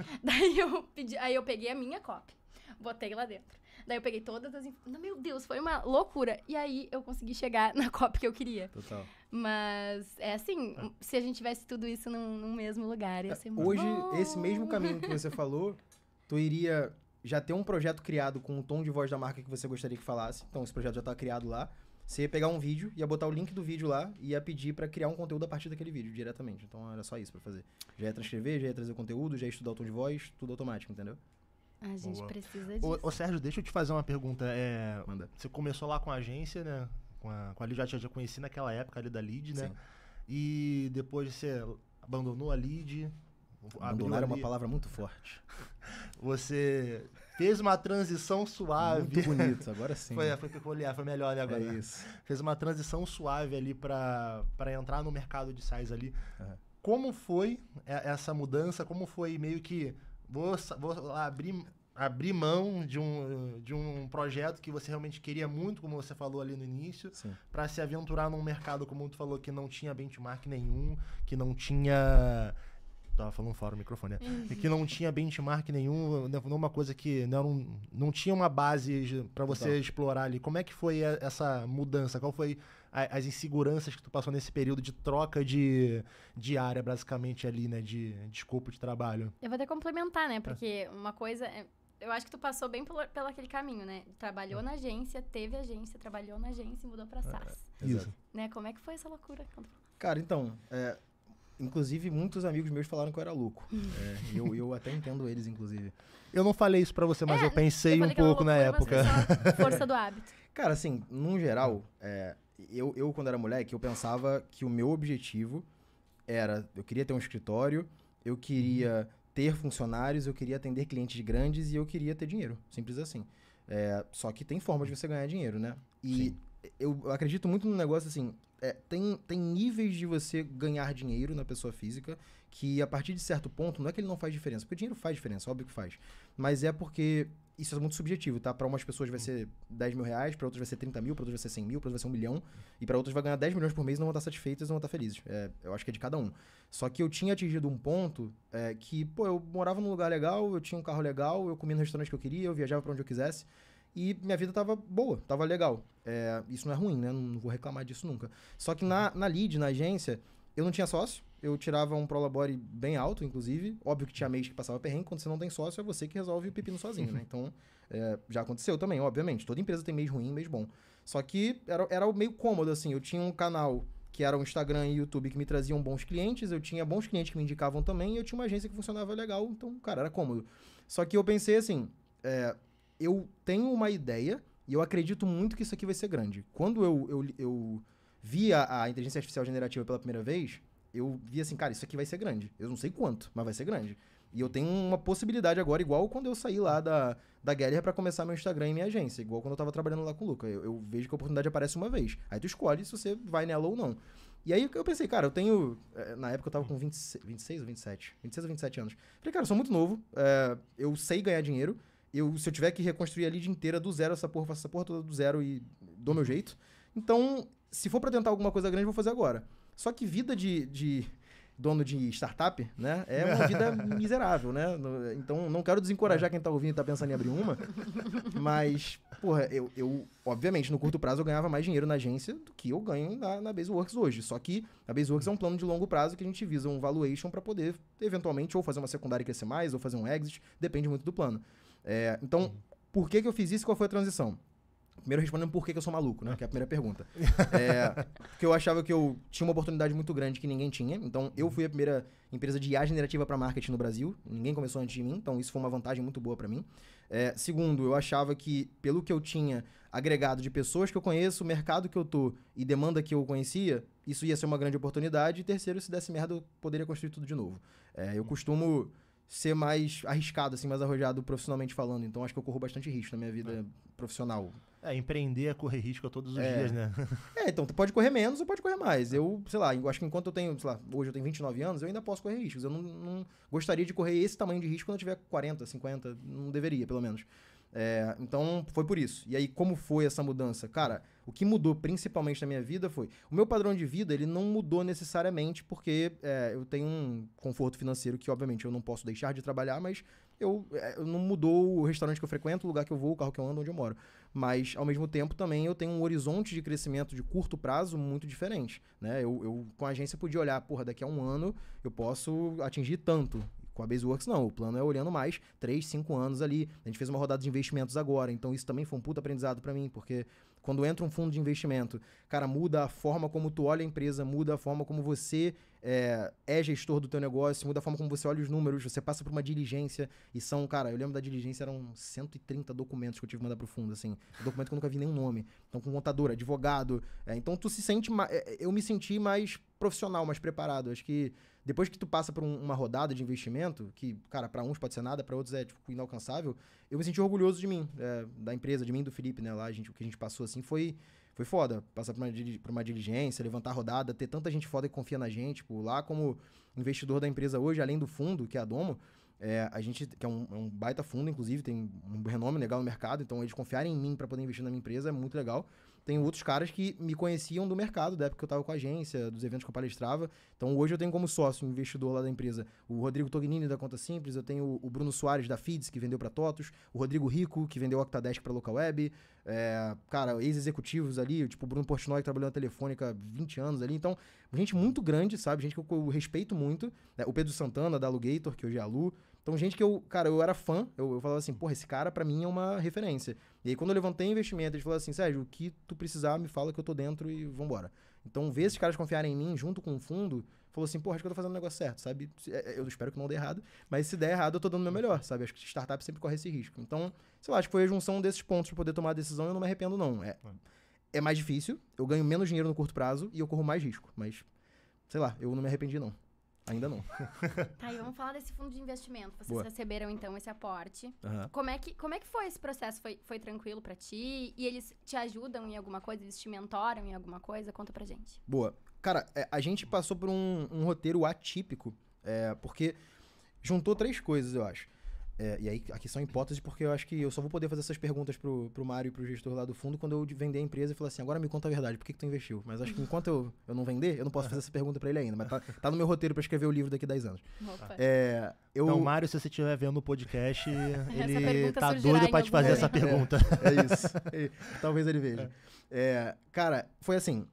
aí eu peguei a minha copy, botei lá dentro. Daí eu peguei todas as... Meu Deus, foi uma loucura. E aí eu consegui chegar na copy que eu queria. Total. Mas é assim, se a gente tivesse tudo isso num mesmo lugar, ia ser muito Hoje, bom. esse mesmo caminho que você falou, tu iria já ter um projeto criado com o tom de voz da marca que você gostaria que falasse. Então, esse projeto já tá criado lá. Você ia pegar um vídeo, ia botar o link do vídeo lá e ia pedir pra criar um conteúdo a partir daquele vídeo, diretamente. Então, era só isso pra fazer. Já ia transcrever, já ia trazer o conteúdo, já ia estudar o tom de voz, tudo automático, entendeu? A gente precisa disso. Ô, Sérgio, deixa eu te fazer uma pergunta. Manda. Você começou lá com a agência, né? Com a Lead, já conheci naquela época ali da Lead, né? Sim. E depois você abandonou a Lead. Abandonar é uma palavra muito forte. Você fez uma transição suave. Muito bonito, agora sim. Foi peculiar, foi melhor ali agora. É isso. Fez uma transição suave ali pra entrar no mercado de SaaS ali. Uhum. Como foi essa mudança? Como foi meio que... Vou abrir mão de um projeto que você realmente queria muito, como você falou ali no início, para se aventurar num mercado, como tu falou, que não tinha benchmark nenhum, que não tinha... Tava falando fora o microfone, né? Que não tinha benchmark nenhum, numa coisa que não tinha uma base para você explorar ali. Como é que foi essa mudança? Qual foi as inseguranças que tu passou nesse período de troca de área, basicamente, ali, né? De escopo de trabalho? Eu vou até complementar, né? Porque uma coisa... Eu acho que tu passou bem pelo aquele caminho, né? Trabalhou na agência, teve agência, trabalhou na agência e mudou pra SaaS. Isso. Né? Como é que foi essa loucura? Cara, então... Inclusive, muitos amigos meus falaram que eu era louco. Eu até entendo eles, inclusive. Eu não falei isso pra você, mas eu pensei um pouco na época. Força do hábito. Cara, assim, num geral, eu quando era moleque, eu pensava que o meu objetivo era... Eu queria ter um escritório, eu queria ter funcionários, eu queria atender clientes grandes e eu queria ter dinheiro. Simples assim. Só que tem formas de você ganhar dinheiro, né? E eu acredito muito no negócio assim... Tem níveis de você ganhar dinheiro na pessoa física que, a partir de certo ponto, não é que ele não faz diferença, porque o dinheiro faz diferença, óbvio que faz. Mas é porque isso é muito subjetivo, tá? Para umas pessoas vai ser 10 mil reais, para outras vai ser 30 mil, para outras vai ser 100 mil, para outras vai ser 1 milhão, e para outras vai ganhar 10 milhões por mês e não vão estar satisfeitas, não vão estar felizes. Eu acho que é de cada um. Só que eu tinha atingido um ponto que, pô, eu morava num lugar legal, eu tinha um carro legal, eu comia no restaurante que eu queria, eu viajava para onde eu quisesse. E minha vida tava boa, tava legal. Isso não é ruim, né? Não vou reclamar disso nunca. Só que na Lead, na agência, eu não tinha sócio. Eu tirava um prolabore bem alto, inclusive. Óbvio que tinha mês que passava perrengue. Quando você não tem sócio, é você que resolve o pepino sozinho, né? Então, já aconteceu também, obviamente. Toda empresa tem mês ruim e mês bom. Só que era meio cômodo, assim. Eu tinha um canal que era o Instagram e YouTube que me traziam bons clientes. Eu tinha bons clientes que me indicavam também. E eu tinha uma agência que funcionava legal. Então, cara, era cômodo. Só que eu pensei assim... eu tenho uma ideia E eu acredito muito que isso aqui vai ser grande. Quando eu vi a inteligência artificial generativa pela primeira vez, eu vi assim, cara, isso aqui vai ser grande. Eu não sei quanto, mas vai ser grande. E eu tenho uma possibilidade agora, igual quando eu saí lá da Geller pra começar meu Instagram e minha agência. Igual quando eu tava trabalhando lá com o Luca. Eu vejo que a oportunidade aparece uma vez. Aí tu escolhe se você vai nela ou não. E aí eu pensei, cara, eu tenho... Na época eu tava com 26 ou 27? 26 ou 27 anos. Falei, cara, eu sou muito novo. Eu sei ganhar dinheiro. Se eu tiver que reconstruir a lead inteira do zero, eu faço essa porra toda do zero e dou meu jeito. Então, se for pra tentar alguma coisa grande, eu vou fazer agora. Só que vida de dono de startup, né? É uma vida miserável, né? Então, não quero desencorajar quem tá ouvindo e tá pensando em abrir uma. Mas, porra, eu obviamente, no curto prazo, eu ganhava mais dinheiro na agência do que eu ganho na Baseworks hoje. Só que a Baseworks é um plano de longo prazo que a gente visa um valuation pra poder, eventualmente, ou fazer uma secundária e crescer mais, ou fazer um exit. Depende muito do plano. Então, por que eu fiz isso e qual foi a transição? Primeiro respondendo por que eu sou maluco, né? Que é a primeira pergunta. Porque eu achava que eu tinha uma oportunidade muito grande que ninguém tinha. Então, eu fui a primeira empresa de IA generativa para marketing no Brasil. Ninguém começou antes de mim, então isso foi uma vantagem muito boa para mim. Segundo, eu achava que, pelo que eu tinha agregado de pessoas que eu conheço, o mercado que eu tô e demanda que eu conhecia, isso ia ser uma grande oportunidade. E terceiro, se desse merda, eu poderia construir tudo de novo. Eu costumo ser mais arriscado, assim, mais arrojado profissionalmente falando. Então, acho que eu corro bastante risco na minha vida profissional. Empreender é correr risco todos os dias, né? Então, tu pode correr menos ou pode correr mais. Eu, sei lá, eu acho que enquanto eu tenho, sei lá, hoje eu tenho 29 anos, eu ainda posso correr riscos. Eu não gostaria de correr esse tamanho de risco quando eu tiver 40, 50, não deveria, pelo menos. Então, foi por isso. E aí, como foi essa mudança? Cara, o que mudou principalmente na minha vida foi... O meu padrão de vida, ele não mudou necessariamente porque eu tenho um conforto financeiro que, obviamente, eu não posso deixar de trabalhar, mas eu não mudou o restaurante que eu frequento, o lugar que eu vou, o carro que eu ando, onde eu moro. Mas, ao mesmo tempo, também eu tenho um horizonte de crescimento de curto prazo muito diferente, né? Eu com a agência, podia olhar, porra, daqui a um ano eu posso atingir tanto. Com a Baseworks, não. O plano é olhando mais 3, 5 anos ali. A gente fez uma rodada de investimentos agora, então isso também foi um puta aprendizado pra mim, porque quando entra um fundo de investimento, cara, muda a forma como tu olha a empresa, muda a forma como você é gestor do teu negócio, muda a forma como você olha os números, você passa por uma diligência e são, cara, eu lembro da diligência, eram 130 documentos que eu tive que mandar pro fundo, assim, documento que eu nunca vi nenhum nome. Então, com contador, advogado, então tu se sente, eu me senti mais profissional, mais preparado. Acho que depois que tu passa por uma rodada de investimento, que, cara, pra uns pode ser nada, pra outros é, tipo, inalcançável, eu me senti orgulhoso de mim, da empresa, de mim e do Felipe, né, lá, o que a gente passou, assim, foi foda. Passar por uma diligência, levantar a rodada, ter tanta gente foda que confia na gente, tipo, lá como investidor da empresa hoje, além do fundo, que é a Domo, a gente, que é um baita fundo, inclusive, tem um renome legal no mercado, então eles confiarem em mim pra poder investir na minha empresa é muito legal. Tem outros caras que me conheciam do mercado, da época que eu tava com a agência, dos eventos que eu palestrava. Então, hoje eu tenho como sócio, um investidor lá da empresa, o Rodrigo Tognini, da Conta Simples, eu tenho o Bruno Soares, da Feeds, que vendeu pra TOTUS, o Rodrigo Rico, que vendeu o Octadesk pra Local Web, cara, ex-executivos ali, tipo o Bruno Portnoy, que trabalhou na Telefônica há 20 anos ali. Então, gente muito grande, sabe? Gente que eu respeito muito. O Pedro Santana, da Alugator, que hoje é a Lu. Então, gente que eu era fã, eu falava assim, porra, esse cara pra mim é uma referência. E aí, quando eu levantei investimento, eles falaram assim, Sérgio, o que tu precisar, me fala que eu tô dentro e vambora. Então, ver esses caras confiarem em mim, junto com o fundo, falou assim, porra, acho que eu tô fazendo o negócio certo, sabe? Eu espero que não dê errado, mas se der errado, eu tô dando o meu melhor, sabe? Acho que startup sempre corre esse risco. Então, sei lá, acho que foi a junção desses pontos pra poder tomar a decisão e eu não me arrependo, não. É mais difícil, eu ganho menos dinheiro no curto prazo e eu corro mais risco, mas, sei lá, eu não me arrependi, não. Ainda não. Tá, e vamos falar desse fundo de investimento. Vocês Boa. receberam, então, esse aporte. Uhum. Como é que foi esse processo? Foi tranquilo pra ti? E eles te ajudam em alguma coisa? Eles te mentoram em alguma coisa? Conta pra gente. Boa. Cara, a gente passou por um roteiro atípico, porque juntou 3 coisas, eu acho. E aí, aqui são hipóteses, porque eu acho que eu só vou poder fazer essas perguntas pro Mário e pro gestor lá do fundo quando eu vender a empresa e falar assim, agora me conta a verdade, por que tu investiu? Mas acho que enquanto eu não vender, eu não posso fazer essa pergunta pra ele ainda, mas tá no meu roteiro pra escrever o livro daqui a 10 anos. Opa. Então, Mário, se você estiver vendo o podcast, ele pergunta tá surgirá doido em pra te fazer algum essa pergunta. É isso. Talvez ele veja. Cara, foi assim...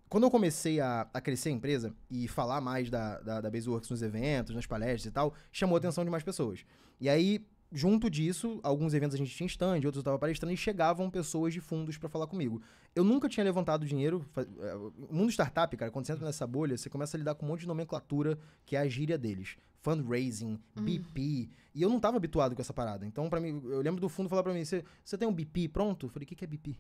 Quando eu comecei a crescer a empresa e falar mais da Baseworks nos eventos, nas palestras e tal, chamou a atenção de mais pessoas. E aí, junto disso, alguns eventos a gente tinha stand, outros eu tava palestrando, e chegavam pessoas de fundos pra falar comigo. Eu nunca tinha levantado dinheiro. O mundo startup, cara, quando você entra nessa bolha, você começa a lidar com um monte de nomenclatura que é a gíria deles. Fundraising, BP. E eu não tava habituado com essa parada. Então, pra mim, eu lembro do fundo falar pra mim, você tem um BP pronto? Eu falei, o que é BP?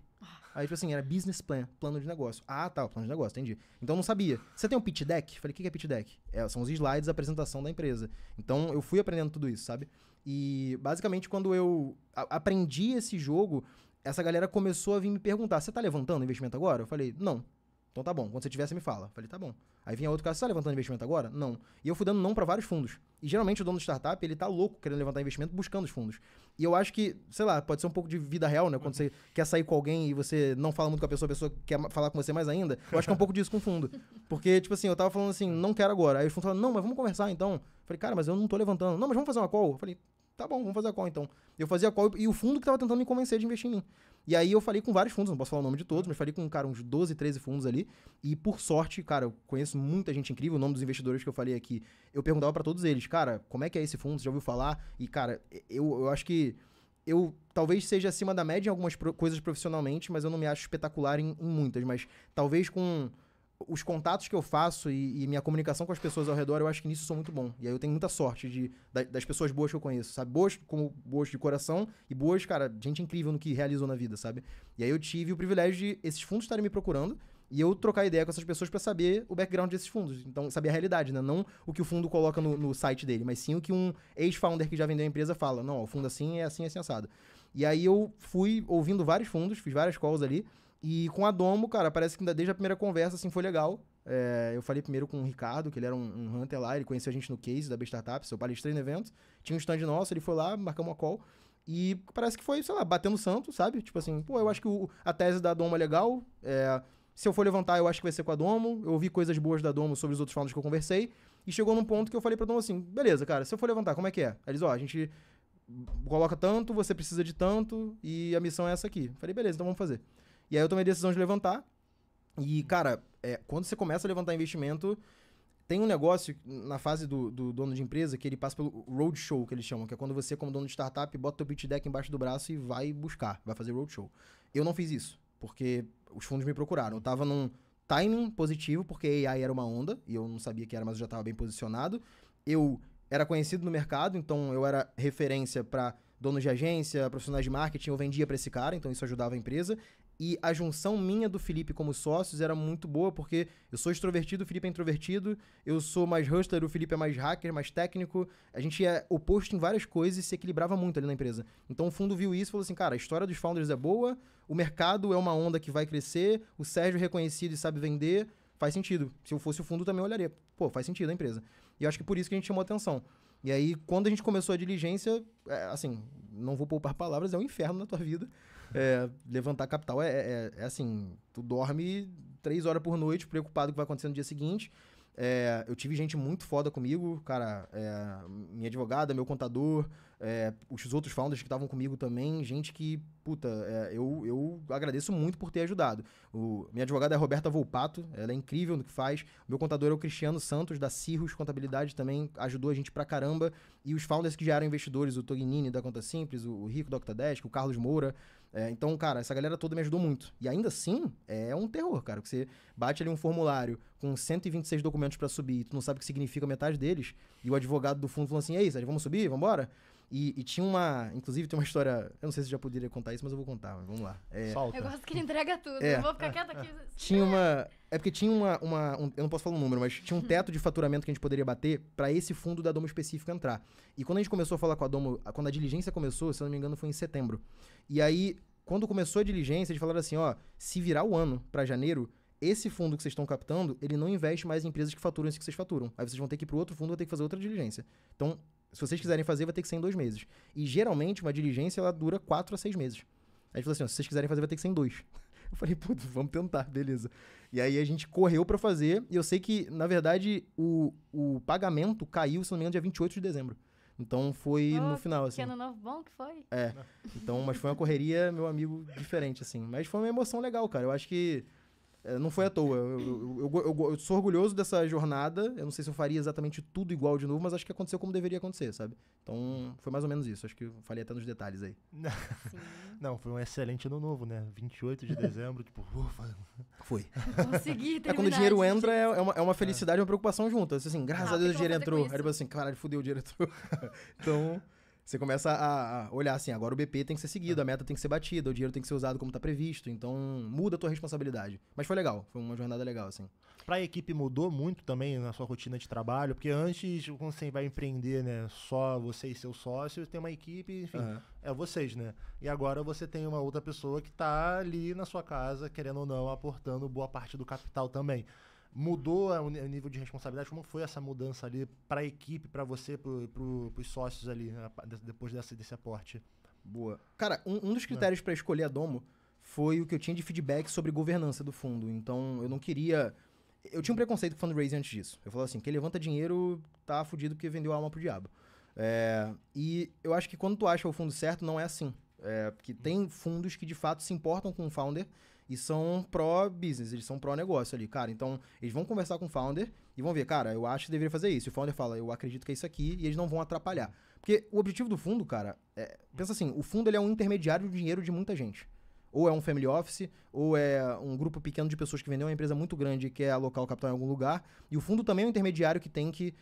Aí, tipo assim, era business plan, plano de negócio. Ah, tá, plano de negócio, entendi. Então, eu não sabia. Você tem um pitch deck? Eu falei, o que é pitch deck? São os slides da apresentação da empresa. Então, eu fui aprendendo tudo isso, sabe? E, basicamente, quando eu aprendi esse jogo, essa galera começou a vir me perguntar, você tá levantando investimento agora? Eu falei, não. Então tá bom, quando você tiver, você me fala. Eu falei, tá bom. Aí vinha outro cara, você tá levantando investimento agora? Não. E eu fui dando não pra vários fundos. E geralmente o dono de startup, ele tá louco querendo levantar investimento buscando os fundos. E eu acho que, sei lá, pode ser um pouco de vida real, né? Quando você quer sair com alguém e você não fala muito com a pessoa quer falar com você mais ainda. Eu acho que é um pouco disso com o fundo. Porque, tipo assim, eu tava falando assim, não quero agora. Aí o fundo falando, não, mas vamos conversar então. Eu falei, cara, mas eu não tô levantando. Não, mas vamos fazer uma call? Eu falei, tá bom, vamos fazer a call então. Eu fazia a call e o fundo que tava tentando me convencer de investir em mim. E aí eu falei com vários fundos, não posso falar o nome de todos, mas falei com, cara, uns 12, 13 fundos ali. E por sorte, cara, eu conheço muita gente incrível, o nome dos investidores que eu falei aqui, eu perguntava pra todos eles, cara, como é que é esse fundo? Você já ouviu falar? E, cara, eu acho que eu talvez seja acima da média em algumas coisas profissionalmente, mas eu não me acho espetacular em muitas. Mas talvez com os contatos que eu faço e minha comunicação com as pessoas ao redor, eu acho que nisso eu sou muito bom. E aí eu tenho muita sorte das pessoas boas que eu conheço, sabe? Boas como boas de coração e boas, cara, gente incrível no que realizou na vida, sabe? E aí eu tive o privilégio de esses fundos estarem me procurando e eu trocar ideia com essas pessoas pra saber o background desses fundos. Então, saber a realidade, né? Não o que o fundo coloca no site dele, mas sim o que um ex-founder que já vendeu a empresa fala. Não, ó, o fundo assim, assim, assado. E aí eu fui ouvindo vários fundos, fiz várias calls ali. E com a Domo, cara, parece que desde a primeira conversa, assim, foi legal. Eu falei primeiro com o Ricardo, que ele era um hunter lá, ele conheceu a gente no case da B-Startups, eu palestrei no evento, tinha um stand nosso, ele foi lá, marcamos uma call, e parece que foi, sei lá, batendo santo, sabe? Tipo assim, pô, eu acho que a tese da Domo é legal, se eu for levantar, eu acho que vai ser com a Domo, eu ouvi coisas boas da Domo sobre os outros founders que eu conversei, e chegou num ponto que eu falei pra Domo assim, beleza, cara, se eu for levantar, como é que é? Aí eles, a gente coloca tanto, você precisa de tanto, e a missão é essa aqui. Falei, beleza, então vamos fazer. E aí eu tomei a decisão de levantar. E, cara, quando você começa a levantar investimento, tem um negócio na fase do dono de empresa que ele passa pelo roadshow, que eles chamam, que é quando você, como dono de startup, bota o teu pitch deck embaixo do braço e vai buscar, vai fazer roadshow. Eu não fiz isso, porque os fundos me procuraram. Eu tava num timing positivo, porque AI era uma onda, e eu não sabia que era, mas eu já tava bem posicionado. Eu era conhecido no mercado, então eu era referência para donos de agência, profissionais de marketing, eu vendia para esse cara, então isso ajudava a empresa. E a junção minha do Felipe como sócios era muito boa, porque eu sou extrovertido, o Felipe é introvertido, eu sou mais hustler, o Felipe é mais hacker, mais técnico. A gente é oposto em várias coisas e se equilibrava muito ali na empresa. Então o fundo viu isso e falou assim, cara, a história dos founders é boa, o mercado é uma onda que vai crescer, o Sérgio é reconhecido e sabe vender, faz sentido. Se eu fosse o fundo, também olharia. Pô, faz sentido a empresa. E eu acho que por isso que a gente chamou atenção. E aí, quando a gente começou a diligência, assim, não vou poupar palavras, é um inferno na tua vida. Levantar capital assim, tu dorme 3 horas por noite, preocupado com o que vai acontecer no dia seguinte. Eu tive gente muito foda comigo, cara, minha advogada, meu contador, os outros founders que estavam comigo também, gente que, puta, eu agradeço muito por ter ajudado. Minha advogada é a Roberta Volpato, ela é incrível no que faz. Meu contador é o Cristiano Santos, da Cirrus Contabilidade, também ajudou a gente pra caramba. E os founders que já eram investidores, o Tognini da Conta Simples, o Rico da Octadesk, o Carlos Moura. Então, cara, essa galera toda me ajudou muito. E ainda assim, é um terror, cara. Que você bate ali um formulário com 126 documentos pra subir e tu não sabe o que significa metade deles. E o advogado do fundo falou assim, é isso, vamos subir? Vambora? E tinha inclusive tem uma história, eu não sei se já poderia contar isso, mas eu vou contar, mas vamos lá. Solta. Eu gosto que ele entrega tudo, eu vou ficar quieta aqui. Porque tinha eu não posso falar um número, mas tinha um teto de faturamento que a gente poderia bater pra esse fundo da Domo específico entrar. E quando a gente começou a falar com a Domo, quando a diligência começou, se eu não me engano, foi em setembro. E aí, quando começou a diligência, eles falaram assim, se virar o ano pra janeiro, esse fundo que vocês estão captando, ele não investe mais em empresas que faturam isso que vocês faturam. Aí vocês vão ter que ir pro outro fundo, vai ter que fazer outra diligência. Então, se vocês quiserem fazer, vai ter que ser em 2 meses. E geralmente, uma diligência, ela dura 4 a 6 meses. Aí ele falou assim, se vocês quiserem fazer, vai ter que ser em 2. Eu falei, putz, vamos tentar, beleza. E aí a gente correu pra fazer, e eu sei que, na verdade, o pagamento caiu, se não me engano, dia 28 de dezembro. Então foi no final, assim. Que ano novo bom que foi. Então, mas foi uma correria, meu amigo, diferente, assim. Mas foi uma emoção legal, cara. Eu acho que Não foi à toa. Eu sou orgulhoso dessa jornada. Eu não sei se eu faria exatamente tudo igual de novo, mas acho que aconteceu como deveria acontecer, sabe? Então, foi mais ou menos isso. Acho que eu falei até nos detalhes aí. Sim. Não, foi um excelente ano novo, né? 28 de dezembro, tipo, ufa. Foi. Consegui terminar. Quando o dinheiro gente. entra, é uma felicidade e uma preocupação juntas. Assim, graças Ah, a Deus o o que eu dinheiro vou fazer com entrou. isso? Aí depois assim, caralho, fudeu, o dinheiro entrou. Então, você começa a olhar assim, agora o BP tem que ser seguido, a meta tem que ser batida, o dinheiro tem que ser usado como tá previsto. Então, muda a tua responsabilidade. Mas foi legal, foi uma jornada legal, assim. Pra equipe mudou muito também na sua rotina de trabalho, porque antes, quando você vai empreender, né, só você e seu sócio, tem uma equipe, enfim, é vocês, né? E agora você tem uma outra pessoa que tá ali na sua casa, querendo ou não, aportando boa parte do capital também. Mudou o nível de responsabilidade? Como foi essa mudança ali pra equipe, pra você, pros sócios ali, né, depois desse aporte? Boa. Cara, um dos critérios pra escolher a Domo foi o que eu tinha de feedback sobre governança do fundo. Então, eu não queria... Eu tinha um preconceito com fundraising antes disso. Eu falava assim, quem levanta dinheiro tá fudido porque vendeu a alma pro diabo. E eu acho que quando tu acha o fundo certo, não é assim. Porque tem fundos que de fato se importam com o founder e são pró-business, eles são pró-negócio ali, cara. Então, eles vão conversar com o founder e vão ver, cara, eu acho que deveria fazer isso. E o founder fala, eu acredito que é isso aqui, e eles não vão atrapalhar. Porque o objetivo do fundo, cara, pensa assim, o fundo ele é um intermediário de dinheiro de muita gente. Ou é um family office, ou é um grupo pequeno de pessoas que vendeu uma empresa muito grande e quer alocar o capital em algum lugar. E o fundo também é um intermediário que tem que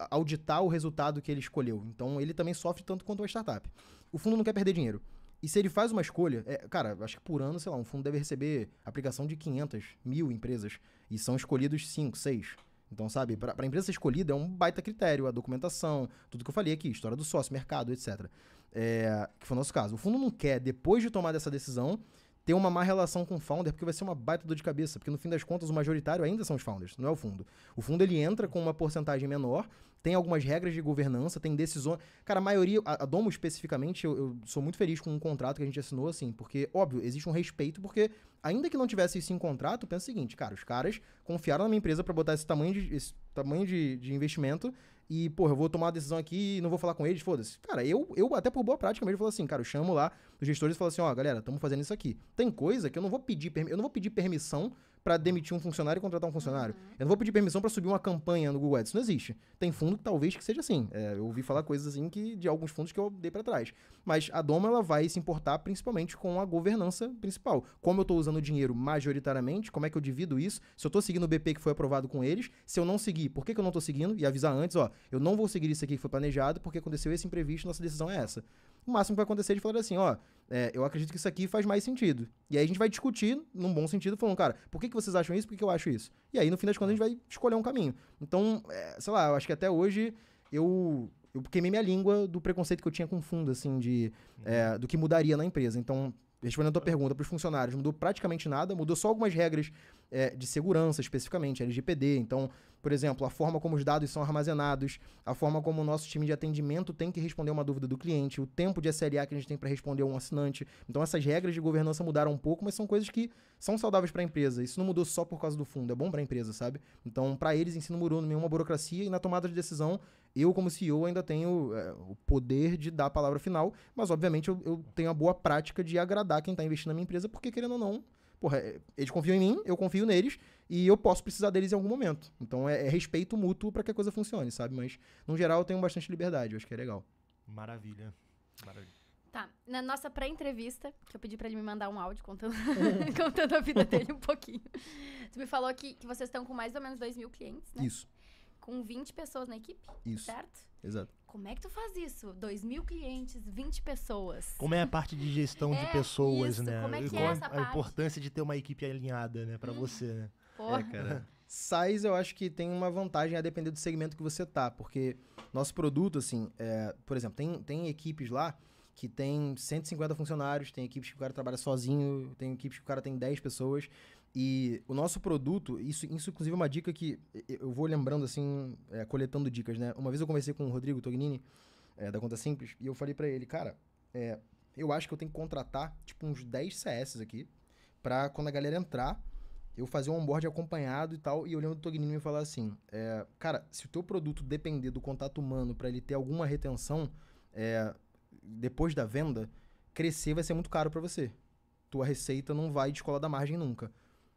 auditar o resultado que ele escolheu. Então, ele também sofre tanto quanto a startup. O fundo não quer perder dinheiro. E se ele faz uma escolha... cara, acho que por ano, sei lá, um fundo deve receber aplicação de 500, 1000 empresas. E são escolhidos 5, 6. Então, sabe, para a empresa ser escolhida é um baita critério. A documentação, tudo que eu falei aqui, história do sócio, mercado, etc. Que foi o nosso caso. O fundo não quer, depois de tomar essa decisão, ter uma má relação com o founder, porque vai ser uma baita dor de cabeça. Porque, no fim das contas, o majoritário ainda são os founders, não é o fundo. O fundo, ele entra com uma porcentagem menor, tem algumas regras de governança, tem decisões... Cara, a maioria... A Domo, especificamente, eu sou muito feliz com um contrato que a gente assinou, assim, porque, óbvio, existe um respeito, porque, ainda que não tivesse isso em contrato, pensa o seguinte, cara, os caras confiaram na minha empresa pra botar esse tamanho de investimento e, porra, eu vou tomar uma decisão aqui e não vou falar com eles, foda-se. Cara, eu até por boa prática mesmo, falo assim, cara, eu chamo lá os gestores e falo assim, ó, galera, estamos fazendo isso aqui. Tem coisa que eu não vou pedir permissão pra demitir um funcionário e contratar um funcionário. Eu não vou pedir permissão pra subir uma campanha no Google Ads. Isso não existe. Tem fundo que talvez que seja assim. Eu ouvi falar coisas assim de alguns fundos que eu dei pra trás. Mas a Domo, ela vai se importar principalmente com a governança principal. Como eu tô usando o dinheiro majoritariamente, como é que eu divido isso? Se eu tô seguindo o BP que foi aprovado com eles, se eu não seguir, por que eu não tô seguindo? E avisar antes, ó, eu não vou seguir isso aqui que foi planejado porque aconteceu esse imprevisto, nossa decisão é essa. O máximo que vai acontecer é de falar assim, ó, eu acredito que isso aqui faz mais sentido. E aí a gente vai discutir, num bom sentido, falando, cara, por que vocês acham isso, por que eu acho isso? E aí, no fim das contas, a gente vai escolher um caminho. Então, sei lá, eu acho que até hoje eu queimei minha língua do preconceito que eu tinha com o fundo, assim, do que mudaria na empresa. Então, respondendo a tua pergunta, para os funcionários, mudou praticamente nada, mudou só algumas regras de segurança, especificamente, LGPD. Então, por exemplo, a forma como os dados são armazenados, a forma como o nosso time de atendimento tem que responder uma dúvida do cliente, o tempo de SLA que a gente tem para responder a um assinante. Então, essas regras de governança mudaram um pouco, mas são coisas que são saudáveis para a empresa. Isso não mudou só por causa do fundo, é bom para a empresa, sabe? Então, para eles, em si não mudou nenhuma burocracia e na tomada de decisão, eu, como CEO, ainda tenho o poder de dar a palavra final, mas, obviamente, eu tenho a boa prática de agradar quem está investindo na minha empresa, porque, querendo ou não, porra, eles confiam em mim, eu confio neles, e eu posso precisar deles em algum momento. Então, é respeito mútuo para que a coisa funcione, sabe? Mas, no geral, eu tenho bastante liberdade, eu acho que é legal. Maravilha. Maravilha. Tá, na nossa pré-entrevista, que eu pedi pra ele me mandar um áudio contando, contando a vida dele um pouquinho. Você me falou que vocês estão com mais ou menos 2.000 clientes, né? Isso. Com 20 pessoas na equipe, Isso. certo? Exato. Como é que tu faz isso? 2.000 clientes, 20 pessoas. Como é a parte de gestão de pessoas, isso, né? como é que E é essa a parte? importância de ter uma equipe alinhada, né, pra você, né? Porra. Cara. Size, eu acho que tem uma vantagem a depender do segmento que você tá, porque nosso produto, assim, por exemplo, tem equipes lá que tem 150 funcionários, tem equipes que o cara trabalha sozinho, tem equipes que o cara tem 10 pessoas, e o nosso produto, isso inclusive é uma dica que eu vou lembrando, assim, coletando dicas, né? Uma vez eu conversei com o Rodrigo Tognini, da Conta Simples, e eu falei pra ele, cara, eu acho que eu tenho que contratar, tipo, uns 10 CS aqui, pra quando a galera entrar, eu fazer um onboard acompanhado e tal, e eu lembro do Tognini me falar assim, cara, se o teu produto depender do contato humano pra ele ter alguma retenção, depois da venda, crescer vai ser muito caro pra você. Tua receita não vai descolar da margem nunca.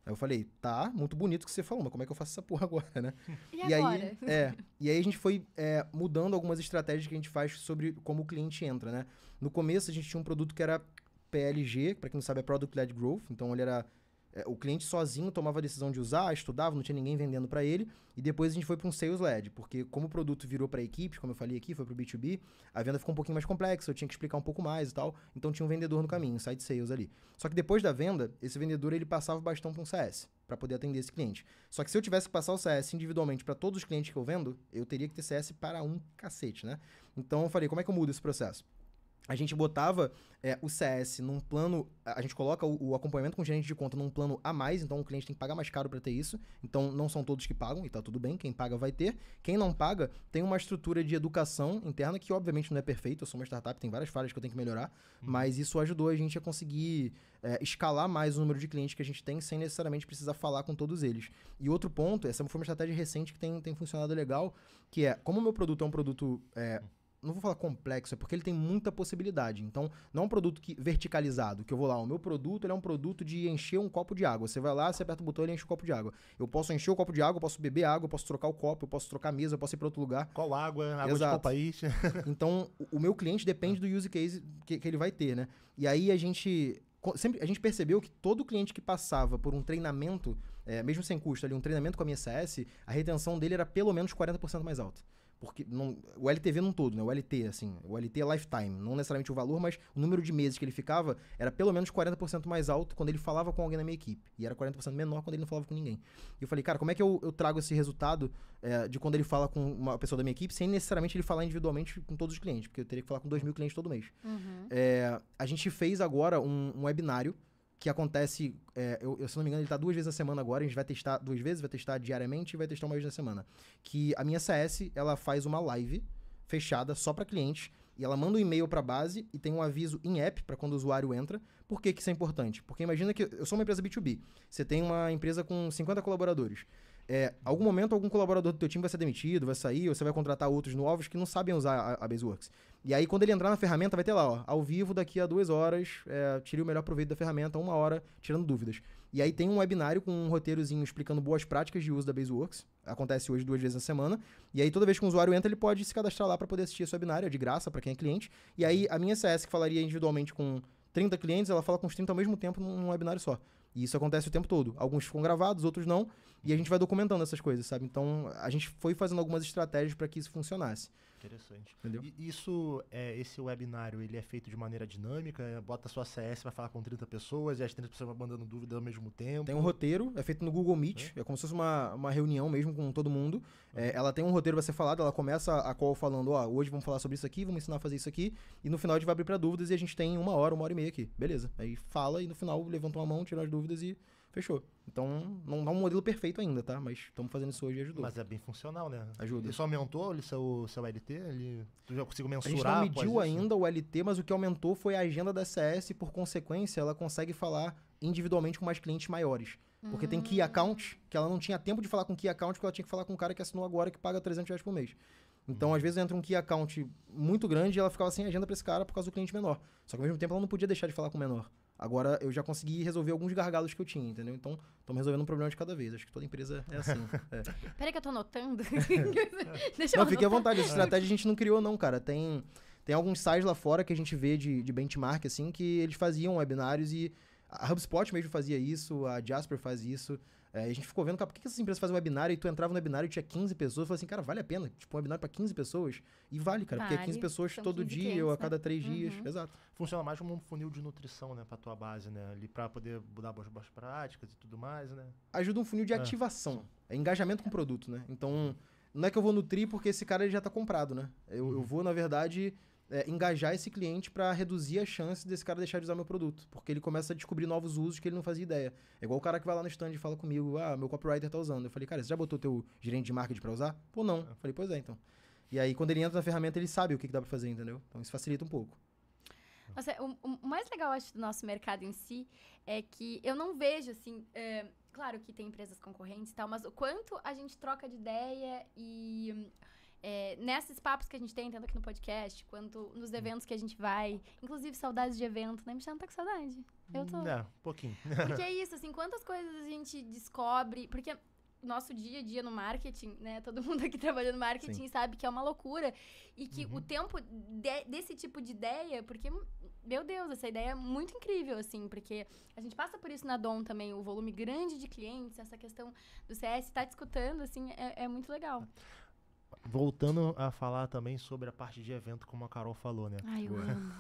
Aí eu falei, tá, muito bonito o que você falou, mas como é que eu faço essa porra agora, né? E agora? E aí a gente foi mudando algumas estratégias que a gente faz sobre como o cliente entra, né? No começo a gente tinha um produto que era PLG, para quem não sabe é Product Led Growth, então ele era... o cliente sozinho tomava a decisão de usar, estudava, não tinha ninguém vendendo para ele, e depois a gente foi para um Sales Led, porque como o produto virou para equipes, como eu falei aqui, foi para o B2B, a venda ficou um pouquinho mais complexa, eu tinha que explicar um pouco mais e tal, então tinha um vendedor no caminho, um side sales ali. Só que depois da venda, esse vendedor ele passava o bastão para um CS, para poder atender esse cliente. Só que se eu tivesse que passar o CS individualmente para todos os clientes que eu vendo, eu teria que ter CS para um cacete, né? Então eu falei, como é que eu mudo esse processo? A gente botava o CS num plano... A gente coloca o acompanhamento com o gerente de conta num plano a mais, então o cliente tem que pagar mais caro para ter isso. Então, não são todos que pagam, e tá tudo bem, quem paga vai ter. Quem não paga, tem uma estrutura de educação interna que, obviamente, não é perfeita. Eu sou uma startup, tem várias falhas que eu tenho que melhorar, mas isso ajudou a gente a conseguir escalar mais o número de clientes que a gente tem, sem necessariamente precisar falar com todos eles. E outro ponto, essa foi uma estratégia recente que tem funcionado legal, que é, como o meu produto é um produto... não vou falar complexo, é porque ele tem muita possibilidade. Então, não é um produto verticalizado, que eu vou lá, o meu produto ele é um produto de encher um copo de água. Você vai lá, você aperta o botão e ele enche o copo de água. Eu posso encher o copo de água, eu posso beber água, eu posso trocar o copo, eu posso trocar a mesa, eu posso ir para outro lugar. Qual água? Água Exato. de qual país? Então, o meu cliente depende do use case que ele vai ter, né? E aí a gente percebeu que todo cliente que passava por um treinamento, mesmo sem custo ali, um treinamento com a minha CS, a retenção dele era pelo menos 40% mais alta. Porque o LTV num todo, né? O LT, assim, o LT é lifetime, não necessariamente o valor, mas o número de meses que ele ficava era pelo menos 40% mais alto quando ele falava com alguém na minha equipe. E era 40% menor quando ele não falava com ninguém. E eu falei, cara, como é que eu trago esse resultado de quando ele fala com uma pessoa da minha equipe, sem necessariamente ele falar individualmente com todos os clientes? Porque eu teria que falar com 2.000 clientes todo mês. A gente fez agora um webinário que acontece, se não me engano, ele tá 2 vezes na semana agora, a gente vai testar 2 vezes, vai testar diariamente e vai testar uma vez na semana. Que a minha CS, ela faz uma live fechada só para clientes, e ela manda um e-mail para a base e tem um aviso em app para quando o usuário entra. Por que isso é importante? Porque imagina que eu sou uma empresa B2B, você tem uma empresa com 50 colaboradores. Algum momento, algum colaborador do teu time vai ser demitido, vai sair, ou você vai contratar outros novos que não sabem usar a BaseWorks. E aí, quando ele entrar na ferramenta, vai ter lá, ó, ao vivo, daqui a 2 horas, tire o melhor proveito da ferramenta, 1 hora, tirando dúvidas. E aí tem um webinário com um roteirozinho explicando boas práticas de uso da BaseWorks. Acontece hoje 2 vezes na semana. E aí, toda vez que um usuário entra, ele pode se cadastrar lá para poder assistir esse webinário, é de graça para quem é cliente. E aí, a minha CS, que falaria individualmente com 30 clientes, ela fala com os 30 ao mesmo tempo num webinário só. E isso acontece o tempo todo. Alguns ficam gravados, outros não. E a gente vai documentando essas coisas, sabe? Então, a gente foi fazendo algumas estratégias para que isso funcionasse. Interessante. Entendeu? E esse webinário, ele é feito de maneira dinâmica? Bota a sua CS, vai falar com 30 pessoas e as 30 pessoas vão mandando dúvida ao mesmo tempo? Tem um roteiro, é feito no Google Meet. É como se fosse uma reunião mesmo com todo mundo. Ela tem um roteiro para ser falado, ela começa a call falando, hoje vamos falar sobre isso aqui, vamos ensinar a fazer isso aqui. E no final a gente vai abrir para dúvidas e a gente tem 1 hora, 1h30 aqui. Beleza. Aí fala e no final levanta uma mão, tira as dúvidas e fechou. Então, não dá um modelo perfeito ainda, tá? Mas estamos fazendo isso hoje e ajudou. Mas é bem funcional, né? Ajuda. Ele só aumentou o seu LT? Tu já conseguiu mensurar? A gente não mediu ainda o LT, mas o que aumentou foi a agenda da CS e, por consequência, ela consegue falar individualmente com mais clientes maiores. Porque tem Key Account, que ela não tinha tempo de falar com Key Account, porque ela tinha que falar com um cara que assinou agora, que paga R$300 por mês. Então, às vezes, entra um Key Account muito grande e ela ficava sem agenda para esse cara por causa do cliente menor. Só que, ao mesmo tempo, ela não podia deixar de falar com o menor. Agora, eu já consegui resolver alguns gargalos que eu tinha, entendeu? Então, estamos resolvendo um problema de cada vez. Acho que toda empresa é assim. Peraí que eu tô anotando. Deixa não, fique à vontade. Essa estratégia a gente não criou, não, cara. Tem alguns sites lá fora que a gente vê de benchmark, assim, que eles faziam webinários e a HubSpot mesmo fazia isso, a Jasper faz isso. A gente ficou vendo, cara, por que essas empresas fazem webinário e tu entrava no webinário e tinha 15 pessoas? Eu falei assim, cara, vale a pena? Tipo, um webinário pra 15 pessoas? E vale, cara, porque é 15 pessoas todo 15 dia clientes, ou a cada 3 dias. Exato. Funciona mais como um funil de nutrição, né, pra tua base, né? Ali pra poder mudar boas práticas e tudo mais, né? Ajuda um funil de ativação. É engajamento com o produto, né? Então, não é que eu vou nutrir porque esse cara ele já tá comprado, né? Eu vou, na verdade, engajar esse cliente para reduzir a chance desse cara deixar de usar meu produto. Porque ele começa a descobrir novos usos que ele não fazia ideia. É igual o cara que vai lá no stand e fala comigo, meu copywriter tá usando. Eu falei, cara, você já botou teu gerente de marketing para usar? Pô, não. Eu falei, pois é, então. E aí, quando ele entra na ferramenta, ele sabe o que dá para fazer, entendeu? Então, isso facilita um pouco. Nossa, o mais legal, acho, do nosso mercado em si é que eu não vejo, assim... claro que tem empresas concorrentes e tal, mas o quanto a gente troca de ideia e... nesses papos que a gente tem, tanto aqui no podcast, quanto nos eventos que a gente vai. Inclusive, saudades de evento, né? Michel não tá com saudade? Eu tô. Um pouquinho. Porque é isso, assim, quantas coisas a gente descobre. Porque nosso dia a dia no marketing, né? Todo mundo aqui trabalhando no marketing sabe que é uma loucura. E que o tempo desse tipo de ideia, porque, meu Deus, essa ideia é muito incrível, assim, porque a gente passa por isso na Dom também, o volume grande de clientes, essa questão do CS, tá te escutando, assim, é muito legal. Voltando a falar também sobre a parte de evento, como a Carol falou, né? Ai, eu amo.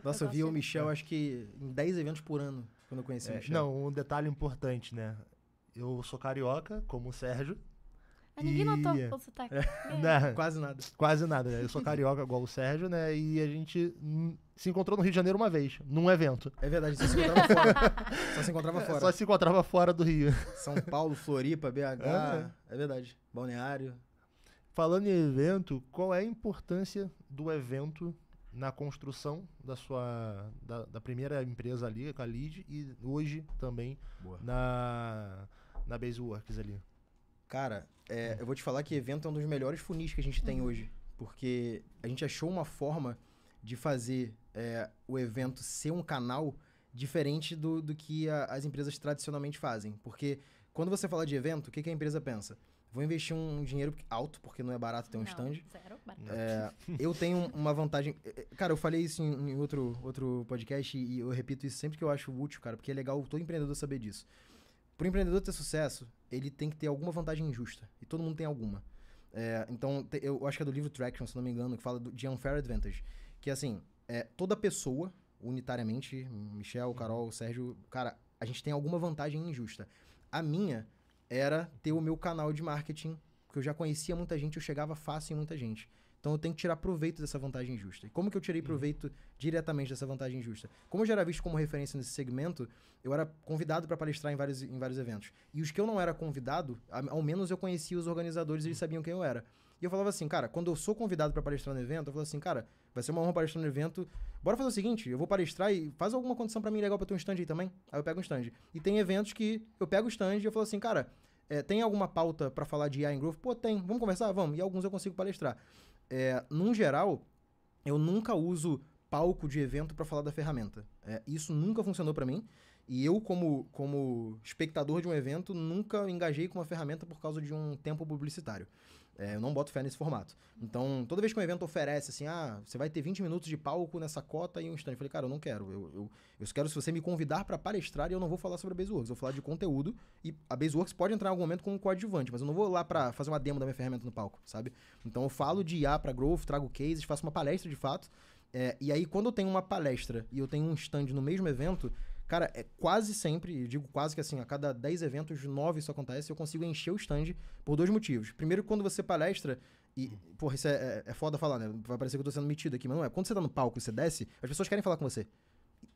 Nossa, eu vi o Michel, acho que em 10 eventos por ano, quando eu conheci o Michel. Não, um detalhe importante, né? Eu sou carioca, como o Sérgio. Ninguém notou o sotaque. Né? Quase nada. Quase nada, né? Eu sou carioca igual o Sérgio, né? E a gente se encontrou no Rio de Janeiro uma vez, num evento. É verdade, só se encontrava fora. Só se encontrava fora. Só se encontrava fora do Rio. São Paulo, Floripa, BH. É verdade. Balneário. Falando em evento, qual é a importância do evento na construção da primeira empresa ali, com a Lead, e hoje também na Baseworks ali? Cara, eu vou te falar que evento é um dos melhores funis que a gente tem hoje, porque a gente achou uma forma de fazer o evento ser um canal diferente do que as empresas tradicionalmente fazem. Porque quando você fala de evento, o que a empresa pensa? Vou investir um dinheiro alto, porque não é barato ter um stand. Zero barato. Eu tenho uma vantagem... Cara, eu falei isso em outro podcast e eu repito isso sempre que eu acho útil, cara, porque é legal todo empreendedor saber disso. Para o empreendedor ter sucesso, ele tem que ter alguma vantagem injusta. E todo mundo tem alguma. Então, eu acho que é do livro Traction, se não me engano, que fala de Unfair Advantage. Que, assim, toda pessoa, unitariamente, Michel, Carol, Sérgio, cara, a gente tem alguma vantagem injusta. A minha era ter o meu canal de marketing, porque eu já conhecia muita gente, eu chegava fácil em muita gente. Então eu tenho que tirar proveito dessa vantagem injusta. E como que eu tirei proveito diretamente dessa vantagem injusta? Como eu já era visto como referência nesse segmento, eu era convidado para palestrar em vários eventos. E os que eu não era convidado, ao menos eu conhecia os organizadores e eles sabiam quem eu era. E eu falava assim, cara, quando eu sou convidado para palestrar no evento, eu falo assim, cara, vai ser uma honra palestrar no evento. Bora fazer o seguinte, eu vou palestrar e faz alguma condição para mim legal para ter um stand aí também. Aí eu pego um stand. E tem eventos que eu pego o stand e eu falo assim, cara, tem alguma pauta para falar de AI em Growth? Pô, tem. Vamos conversar? Vamos. E alguns eu consigo palestrar. Num geral, eu nunca uso palco de evento para falar da ferramenta. Isso nunca funcionou para mim. E eu, como espectador de um evento, nunca engajei com uma ferramenta por causa de um tempo publicitário. Eu não boto fé nesse formato. Então, toda vez que um evento oferece assim, você vai ter 20 minutos de palco nessa cota e um stand. Eu falei, cara, eu não quero. Eu quero se você me convidar para palestrar e eu não vou falar sobre a Baseworks. Eu vou falar de conteúdo e a Baseworks pode entrar em algum momento como um coadjuvante, mas eu não vou lá para fazer uma demo da minha ferramenta no palco, sabe? Então, eu falo de IA para Growth, trago cases, faço uma palestra de fato. E aí, quando eu tenho uma palestra e eu tenho um stand no mesmo evento, cara, quase sempre, eu digo quase que assim, a cada 10 eventos, 9 isso acontece, eu consigo encher o stand por 2 motivos. Primeiro, quando você palestra, e, porra, isso é foda falar, né? Vai parecer que eu tô sendo metido aqui, mas não é. Quando você tá no palco e você desce, as pessoas querem falar com você.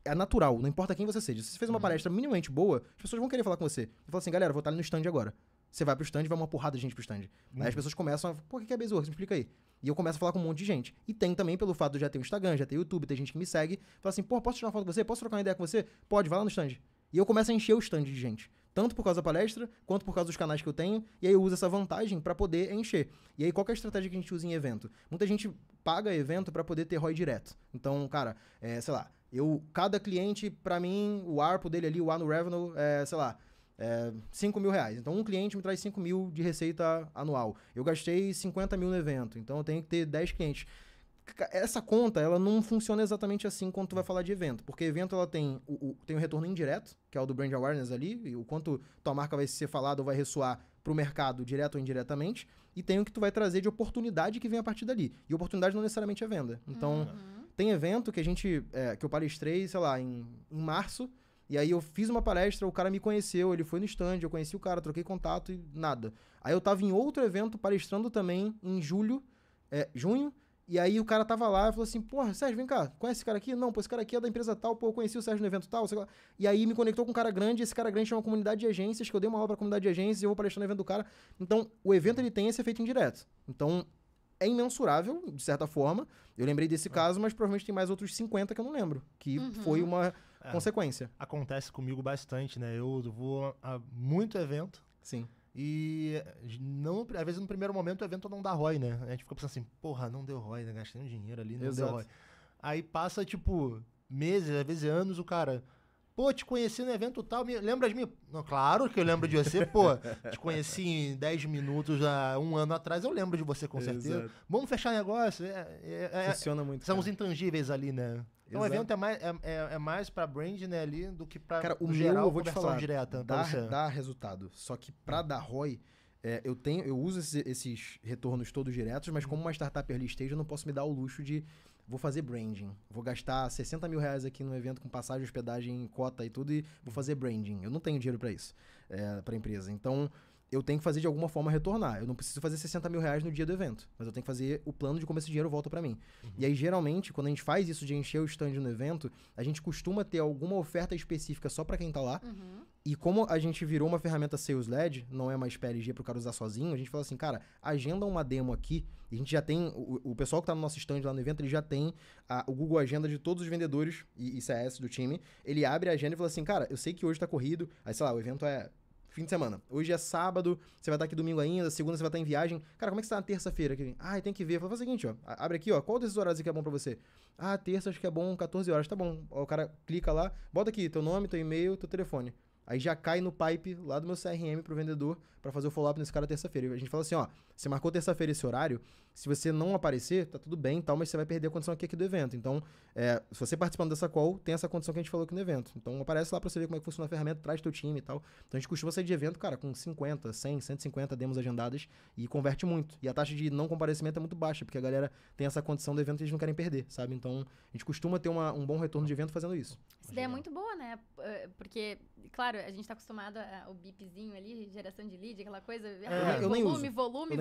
É natural, não importa quem você seja. Se você fez uma palestra minimamente boa, as pessoas vão querer falar com você. Eu falo assim, galera, vou estar ali no stand agora. Você vai pro stand, vai uma porrada de gente pro stand. Aí as pessoas começam a, pô, o que é Baseworks? Me explica aí. E eu começo a falar com um monte de gente. E tem também pelo fato de eu já ter o Instagram, já ter o YouTube, tem gente que me segue. Fala assim, pô, posso tirar uma foto com você? Posso trocar uma ideia com você? Pode, vai lá no stand. E eu começo a encher o stand de gente. Tanto por causa da palestra, quanto por causa dos canais que eu tenho. E aí eu uso essa vantagem para poder encher. E aí qual que é a estratégia que a gente usa em evento? Muita gente paga evento para poder ter ROI direto. Então, cara, sei lá, cada cliente, para mim, o ARPU dele ali, o ano revenue, sei lá, 5 mil reais. Então, um cliente me traz 5 mil de receita anual. Eu gastei 50 mil no evento, então eu tenho que ter 10 clientes. Essa conta, ela não funciona exatamente assim quando tu vai falar de evento, porque evento ela tem o retorno indireto, que é o do brand awareness ali, e o quanto tua marca vai ser falada ou vai ressoar pro mercado direto ou indiretamente, e tem o que tu vai trazer de oportunidade que vem a partir dali. E oportunidade não necessariamente é venda. Então, tem evento que que eu palestrei, sei lá, em março. E aí eu fiz uma palestra, o cara me conheceu, ele foi no stand, eu conheci o cara, troquei contato e nada. Aí eu tava em outro evento palestrando também em junho, e aí o cara tava lá e falou assim, porra, Sérgio, vem cá, conhece esse cara aqui? Não, pô, esse cara aqui é da empresa tal, pô, eu conheci o Sérgio no evento tal, sei lá. E aí me conectou com um cara grande, esse cara grande chama uma comunidade de agências, que eu dei uma aula pra comunidade de agências e eu vou palestrar no evento do cara. Então, o evento ele tem esse efeito indireto. Então, é imensurável, de certa forma. Eu lembrei desse caso, mas provavelmente tem mais outros 50 que eu não lembro, que foi uma consequência. Acontece comigo bastante, né? Eu vou a muito evento. Sim. E às vezes no primeiro momento o evento não dá ROI, né? A gente fica pensando assim, porra, não deu ROI, né? Gastei um dinheiro ali, não deu ROI. Aí passa, tipo, meses, às vezes anos, o cara, Pô, te conheci no evento tal, lembra de mim? Não, claro que eu lembro de você, pô. Te conheci em 10 minutos há um ano atrás, eu lembro de você com certeza. Exato. Vamos fechar negócio. Funciona muito, São cara. os intangíveis ali, né? Então o Exato. evento é mais pra brand, né, ali, do que pra Cara, o geral, meu, eu vou te conversão falar, direta. pra você. dá resultado. Só que pra dar ROI, eu uso esses retornos todos diretos, mas como uma startup early stage, eu não posso me dar o luxo de vou fazer branding. Vou gastar 60 mil reais aqui no evento com passagem, hospedagem, cota e tudo e vou fazer branding. Eu não tenho dinheiro pra isso, pra empresa. Então, eu tenho que fazer de alguma forma retornar. Eu não preciso fazer 60 mil reais no dia do evento, mas eu tenho que fazer o plano de como esse dinheiro volta pra mim. E aí, geralmente, quando a gente faz isso de encher o stand no evento, a gente costuma ter alguma oferta específica só pra quem tá lá. E como a gente virou uma ferramenta sales-led, não é mais PLG pro cara usar sozinho, a gente fala assim, cara, agenda uma demo aqui, e a gente já tem, o pessoal que tá no nosso stand lá no evento, ele já tem o Google Agenda de todos os vendedores e CS do time, ele abre a agenda e fala assim, cara, eu sei que hoje tá corrido, aí sei lá, o evento é fim de semana. Hoje é sábado, você vai estar aqui domingo ainda, segunda você vai estar em viagem. Cara, como é que você tá na terça-feira? Tem que ver. Fala o seguinte, ó, abre aqui, ó, qual desses horários aqui é bom pra você? Terça acho que é bom, 14 horas, tá bom. Ó, o cara clica lá, bota aqui teu nome, teu e-mail, teu telefone. Aí já cai no pipe lá do meu CRM pro vendedor pra fazer o follow-up nesse cara terça-feira. A gente fala assim, ó, você marcou terça-feira esse horário, se você não aparecer, tá tudo bem e tal, mas você vai perder a condição aqui do evento. Então, se você participando dessa call, tem essa condição que a gente falou aqui no evento. Então, aparece lá pra você ver como é que funciona a ferramenta, traz teu time e tal. Então, a gente costuma sair de evento, cara, com 50, 100, 150 demos agendadas e converte muito. E a taxa de não comparecimento é muito baixa, porque a galera tem essa condição do evento e eles não querem perder, sabe? Então, a gente costuma ter um bom retorno de evento fazendo isso. Essa ideia é muito boa, né? Porque, claro, a gente tá acostumado ao bipzinho ali, geração de lead, aquela coisa. Eu nem uso.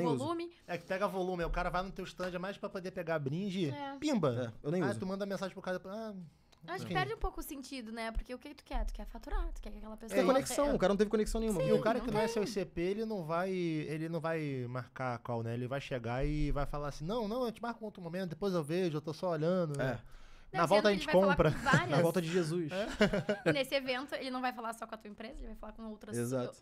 Volume. É que pega volume, o cara vai no teu stand, é mais pra poder pegar brinde, pimba. Eu nem uso. Tu manda mensagem pro cara, Eu acho que perde um pouco o sentido, né? Porque o que tu quer? Tu quer faturar, tu quer que aquela pessoa... Tem conexão, o cara não teve conexão nenhuma. Sim, E o cara não que não é tem. seu ICP, ele não vai marcar a call, né? Ele vai chegar e vai falar assim, não, eu te marco um outro momento, depois eu vejo, eu tô só olhando. Né? Na volta a gente compra. Na volta de Jesus. E nesse evento, ele não vai falar só com a tua empresa, ele vai falar com outras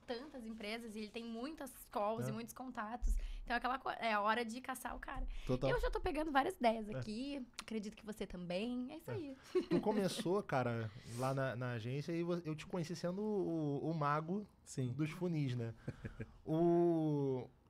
tantas empresas, e ele tem muitas calls e muitos contatos. Então é a hora de caçar o cara. Total. Eu já tô pegando várias ideias aqui, acredito que você também, é isso aí. Tu começou, cara, lá na agência e eu te conheci sendo o mago dos funis, né?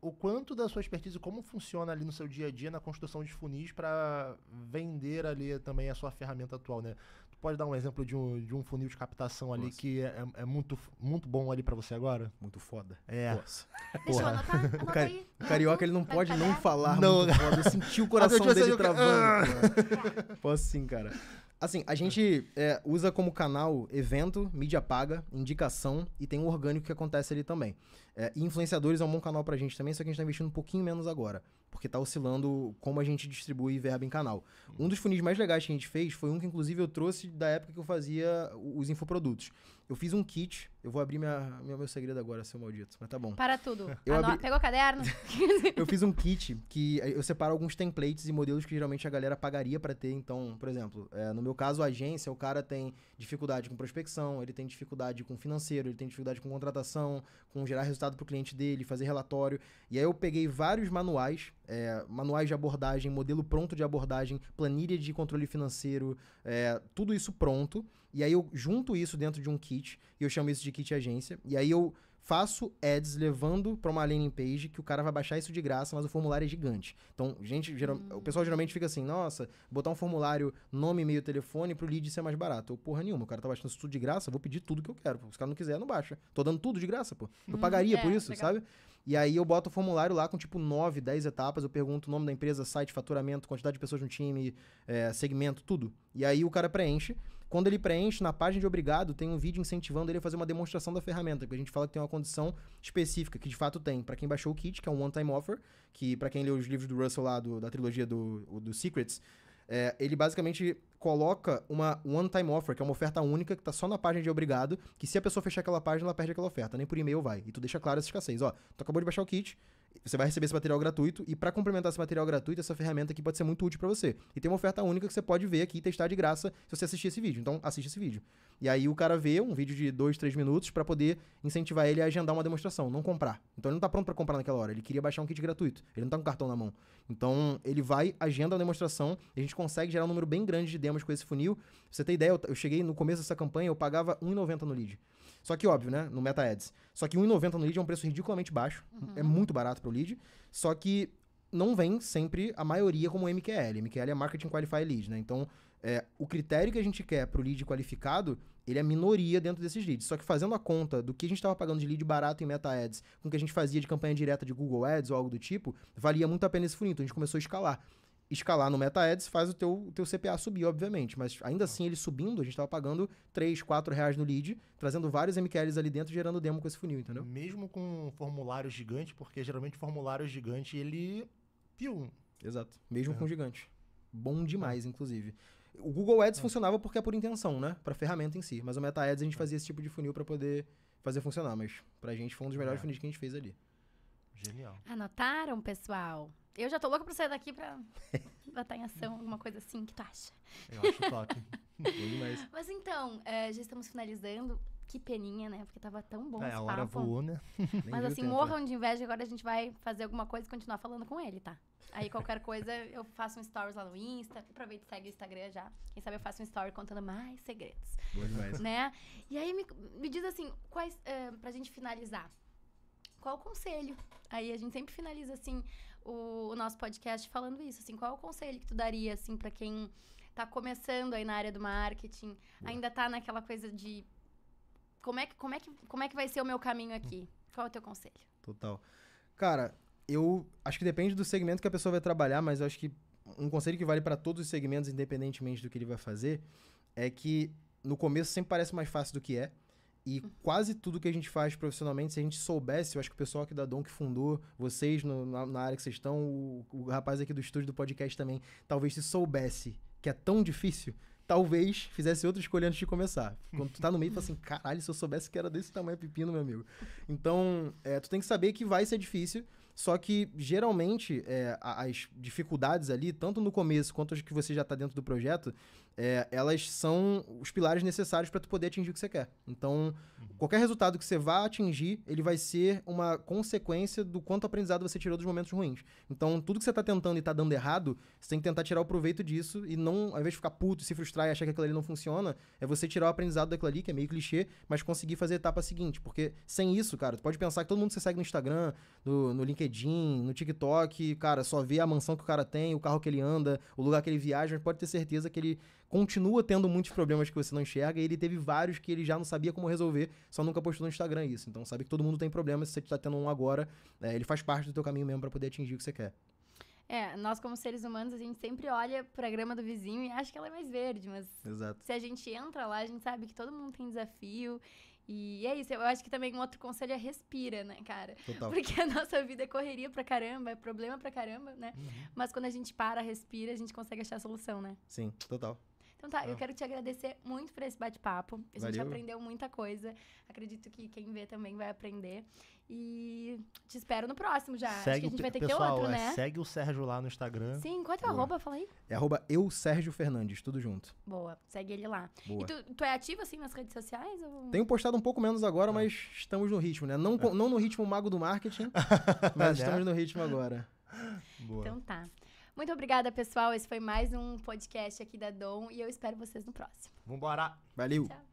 O quanto da sua expertise, como funciona ali no seu dia a dia na construção de funis para vender ali também a sua ferramenta atual, né? Tu pode dar um exemplo de um funil de captação ali que é muito, muito bom ali para você agora? Muito foda. Nossa. Deixa eu anotar, anota aí. O carioca, ele não Vai pode não detalhar? falar Não. muito foda. Eu senti o coração dele travando. Tá. Posso sim, cara. Assim, a gente usa como canal evento, mídia paga, indicação e tem o orgânico que acontece ali também. E influenciadores é um bom canal pra gente também, só que a gente tá investindo um pouquinho menos agora, porque tá oscilando como a gente distribui verba em canal. Um dos funis mais legais que a gente fez foi um que inclusive eu trouxe da época que eu fazia os infoprodutos. Eu fiz um kit, eu vou abrir meu segredo agora, seu maldito, mas tá bom. Para tudo. Eu Pegou o caderno? Eu fiz um kit que eu separo alguns templates e modelos que geralmente a galera pagaria pra ter. Então, por exemplo, no meu caso, a agência, o cara tem dificuldade com prospecção, ele tem dificuldade com financeiro, ele tem dificuldade com contratação, com gerar resultado pro cliente dele, fazer relatório. E aí eu peguei vários manuais de abordagem, modelo pronto de abordagem, planilha de controle financeiro, tudo isso pronto. E aí eu junto isso dentro de um kit, e eu chamo isso de kit agência. E aí eu faço ads levando para uma landing page que o cara vai baixar isso de graça, mas o formulário é gigante. Então, o pessoal geralmente fica assim, nossa, botar um formulário, nome, e-mail, telefone pro lead ser mais barato. Porra nenhuma, o cara tá baixando isso tudo de graça, vou pedir tudo que eu quero. Se o cara não quiser, não baixa. Tô dando tudo de graça, pô. Eu pagaria por isso, legal. sabe? E aí eu boto o formulário lá com tipo 9, 10 etapas, eu pergunto o nome da empresa, site, faturamento, quantidade de pessoas no time, segmento, tudo. E aí o cara preenche. Quando ele preenche, na página de obrigado, tem um vídeo incentivando ele a fazer uma demonstração da ferramenta, porque a gente fala que tem uma condição específica, que de fato tem. Pra quem baixou o kit, que é um one-time offer, que pra quem leu os livros do Russell lá, da trilogia do Secrets, ele basicamente coloca uma one-time offer, que é uma oferta única, que tá só na página de obrigado, que se a pessoa fechar aquela página, ela perde aquela oferta, nem por e-mail vai. E tu deixa claro essa escassez. Ó, tu acabou de baixar o kit, você vai receber esse material gratuito, e para complementar esse material gratuito, essa ferramenta aqui pode ser muito útil para você. E tem uma oferta única que você pode ver aqui e testar de graça se você assistir esse vídeo. Então, assiste esse vídeo. E aí o cara vê um vídeo de 2, 3 minutos para poder incentivar ele a agendar uma demonstração, não comprar. Então ele não tá pronto para comprar naquela hora, ele queria baixar um kit gratuito, ele não tá com cartão na mão. Então ele vai, agenda a demonstração, e a gente consegue gerar um número bem grande de demos demos com esse funil. Pra você ter ideia, eu cheguei no começo dessa campanha, eu pagava R$1,90 no lead. Só que, óbvio, né? No Meta Ads. Só que R$1,90 no lead é um preço ridiculamente baixo. É muito barato pro lead. Só que não vem sempre a maioria como MQL. MQL é Marketing Qualified Lead, né? Então, o critério que a gente quer pro lead qualificado, ele é minoria dentro desses leads. Só que fazendo a conta do que a gente estava pagando de lead barato em Meta Ads com o que a gente fazia de campanha direta de Google Ads ou algo do tipo, valia muito a pena esse funil. Então, a gente começou a escalar. Escalar no Meta Ads faz o teu CPA subir, obviamente. Mas ainda assim, ele subindo, a gente estava pagando R$3, R$4 no lead, trazendo vários MQLs ali dentro, gerando demo com esse funil, entendeu? Mesmo com formulário gigante, porque geralmente formulário gigante, ele... Exato. Mesmo com gigante. Bom demais, inclusive. O Google Ads funcionava porque é por intenção, né? Pra ferramenta em si. Mas o Meta Ads a gente fazia esse tipo de funil pra poder fazer funcionar. Mas pra gente foi um dos melhores funis que a gente fez ali. Genial. Anotaram, pessoal? Eu já tô louca pra sair daqui pra botar em ação alguma coisa assim. O que tu acha? Eu acho top. Bom demais. Mas então, já estamos finalizando. Que peninha, né? Porque tava tão bom esse A hora papo. voou, né? Nem Mas viu assim, o tempo, morram de inveja. Agora a gente vai fazer alguma coisa e continuar falando com ele, tá? Aí qualquer coisa eu faço um stories lá no Insta. Aproveita e segue o Instagram já. Quem sabe eu faço um story contando mais segredos. Bom demais. Né? E aí me diz assim, pra gente finalizar, qual o conselho? Aí a gente sempre finaliza assim o nosso podcast falando isso, assim, qual é o conselho que tu daria assim para quem tá começando aí na área do marketing, ainda tá naquela coisa de como é que vai ser o meu caminho aqui? Qual é o teu conselho? Total. Cara, eu acho que depende do segmento que a pessoa vai trabalhar, mas eu acho que um conselho que vale para todos os segmentos, independentemente do que ele vai fazer, é que no começo sempre parece mais fácil do que é. E quase tudo que a gente faz profissionalmente, se a gente soubesse, eu acho que o pessoal aqui da Dom que fundou, vocês na área que vocês estão, o rapaz aqui do estúdio do podcast também, talvez se soubesse que é tão difícil, talvez fizesse outra escolha antes de começar. Quando tu tá no meio, tu fala assim, caralho, se eu soubesse que era desse tamanho pepino, meu amigo. Então, tu tem que saber que vai ser difícil, só que, geralmente, as dificuldades ali, tanto no começo quanto as que você já tá dentro do projeto, elas são os pilares necessários para tu poder atingir o que você quer. Então, qualquer resultado que você vá atingir, ele vai ser uma consequência do quanto aprendizado você tirou dos momentos ruins. Então, tudo que você tá tentando e tá dando errado, você tem que tentar tirar o proveito disso e não, ao invés de ficar puto, se frustrar e achar que aquilo ali não funciona, é você tirar o aprendizado daquilo ali, que é meio clichê, mas conseguir fazer a etapa seguinte. Porque sem isso, cara, tu pode pensar que todo mundo que você segue no Instagram, no LinkedIn, no TikTok, cara, só vê a mansão que o cara tem, o carro que ele anda, o lugar que ele viaja, mas pode ter certeza que ele continua tendo muitos problemas que você não enxerga e ele teve vários que ele já não sabia como resolver, só nunca postou no Instagram isso. Então, sabe que todo mundo tem problemas, se você tá tendo um agora, ele faz parte do teu caminho mesmo pra poder atingir o que você quer. Nós como seres humanos, a gente sempre olha pra grama do vizinho e acha que ela é mais verde, mas Exato. se a gente entra lá, a gente sabe que todo mundo tem desafio. E é isso, eu acho que também um outro conselho é respira, né, cara? Total. Porque a nossa vida é correria pra caramba, é problema pra caramba, né? Mas quando a gente para, respira, a gente consegue achar a solução, né? Sim, total. Então tá, eu quero te agradecer muito por esse bate-papo. A gente Valeu. aprendeu muita coisa. Acredito que quem vê também vai aprender. E te espero no próximo já. Acho que a gente vai ter que ter pessoal, outro, né? Segue o Sérgio lá no Instagram. Sim, qual é teu Boa. arroba? Fala aí. É @eusérgiofernandes, tudo junto. Boa, segue ele lá. Boa. E tu é ativo, assim, nas redes sociais? Ou... Tenho postado um pouco menos agora, mas estamos no ritmo, né? Não no ritmo mago do marketing, mas Né? estamos no ritmo agora. Boa. Então tá. Muito obrigada, pessoal. Esse foi mais um podcast aqui da Dom e eu espero vocês no próximo. Vambora! Valeu! Tchau.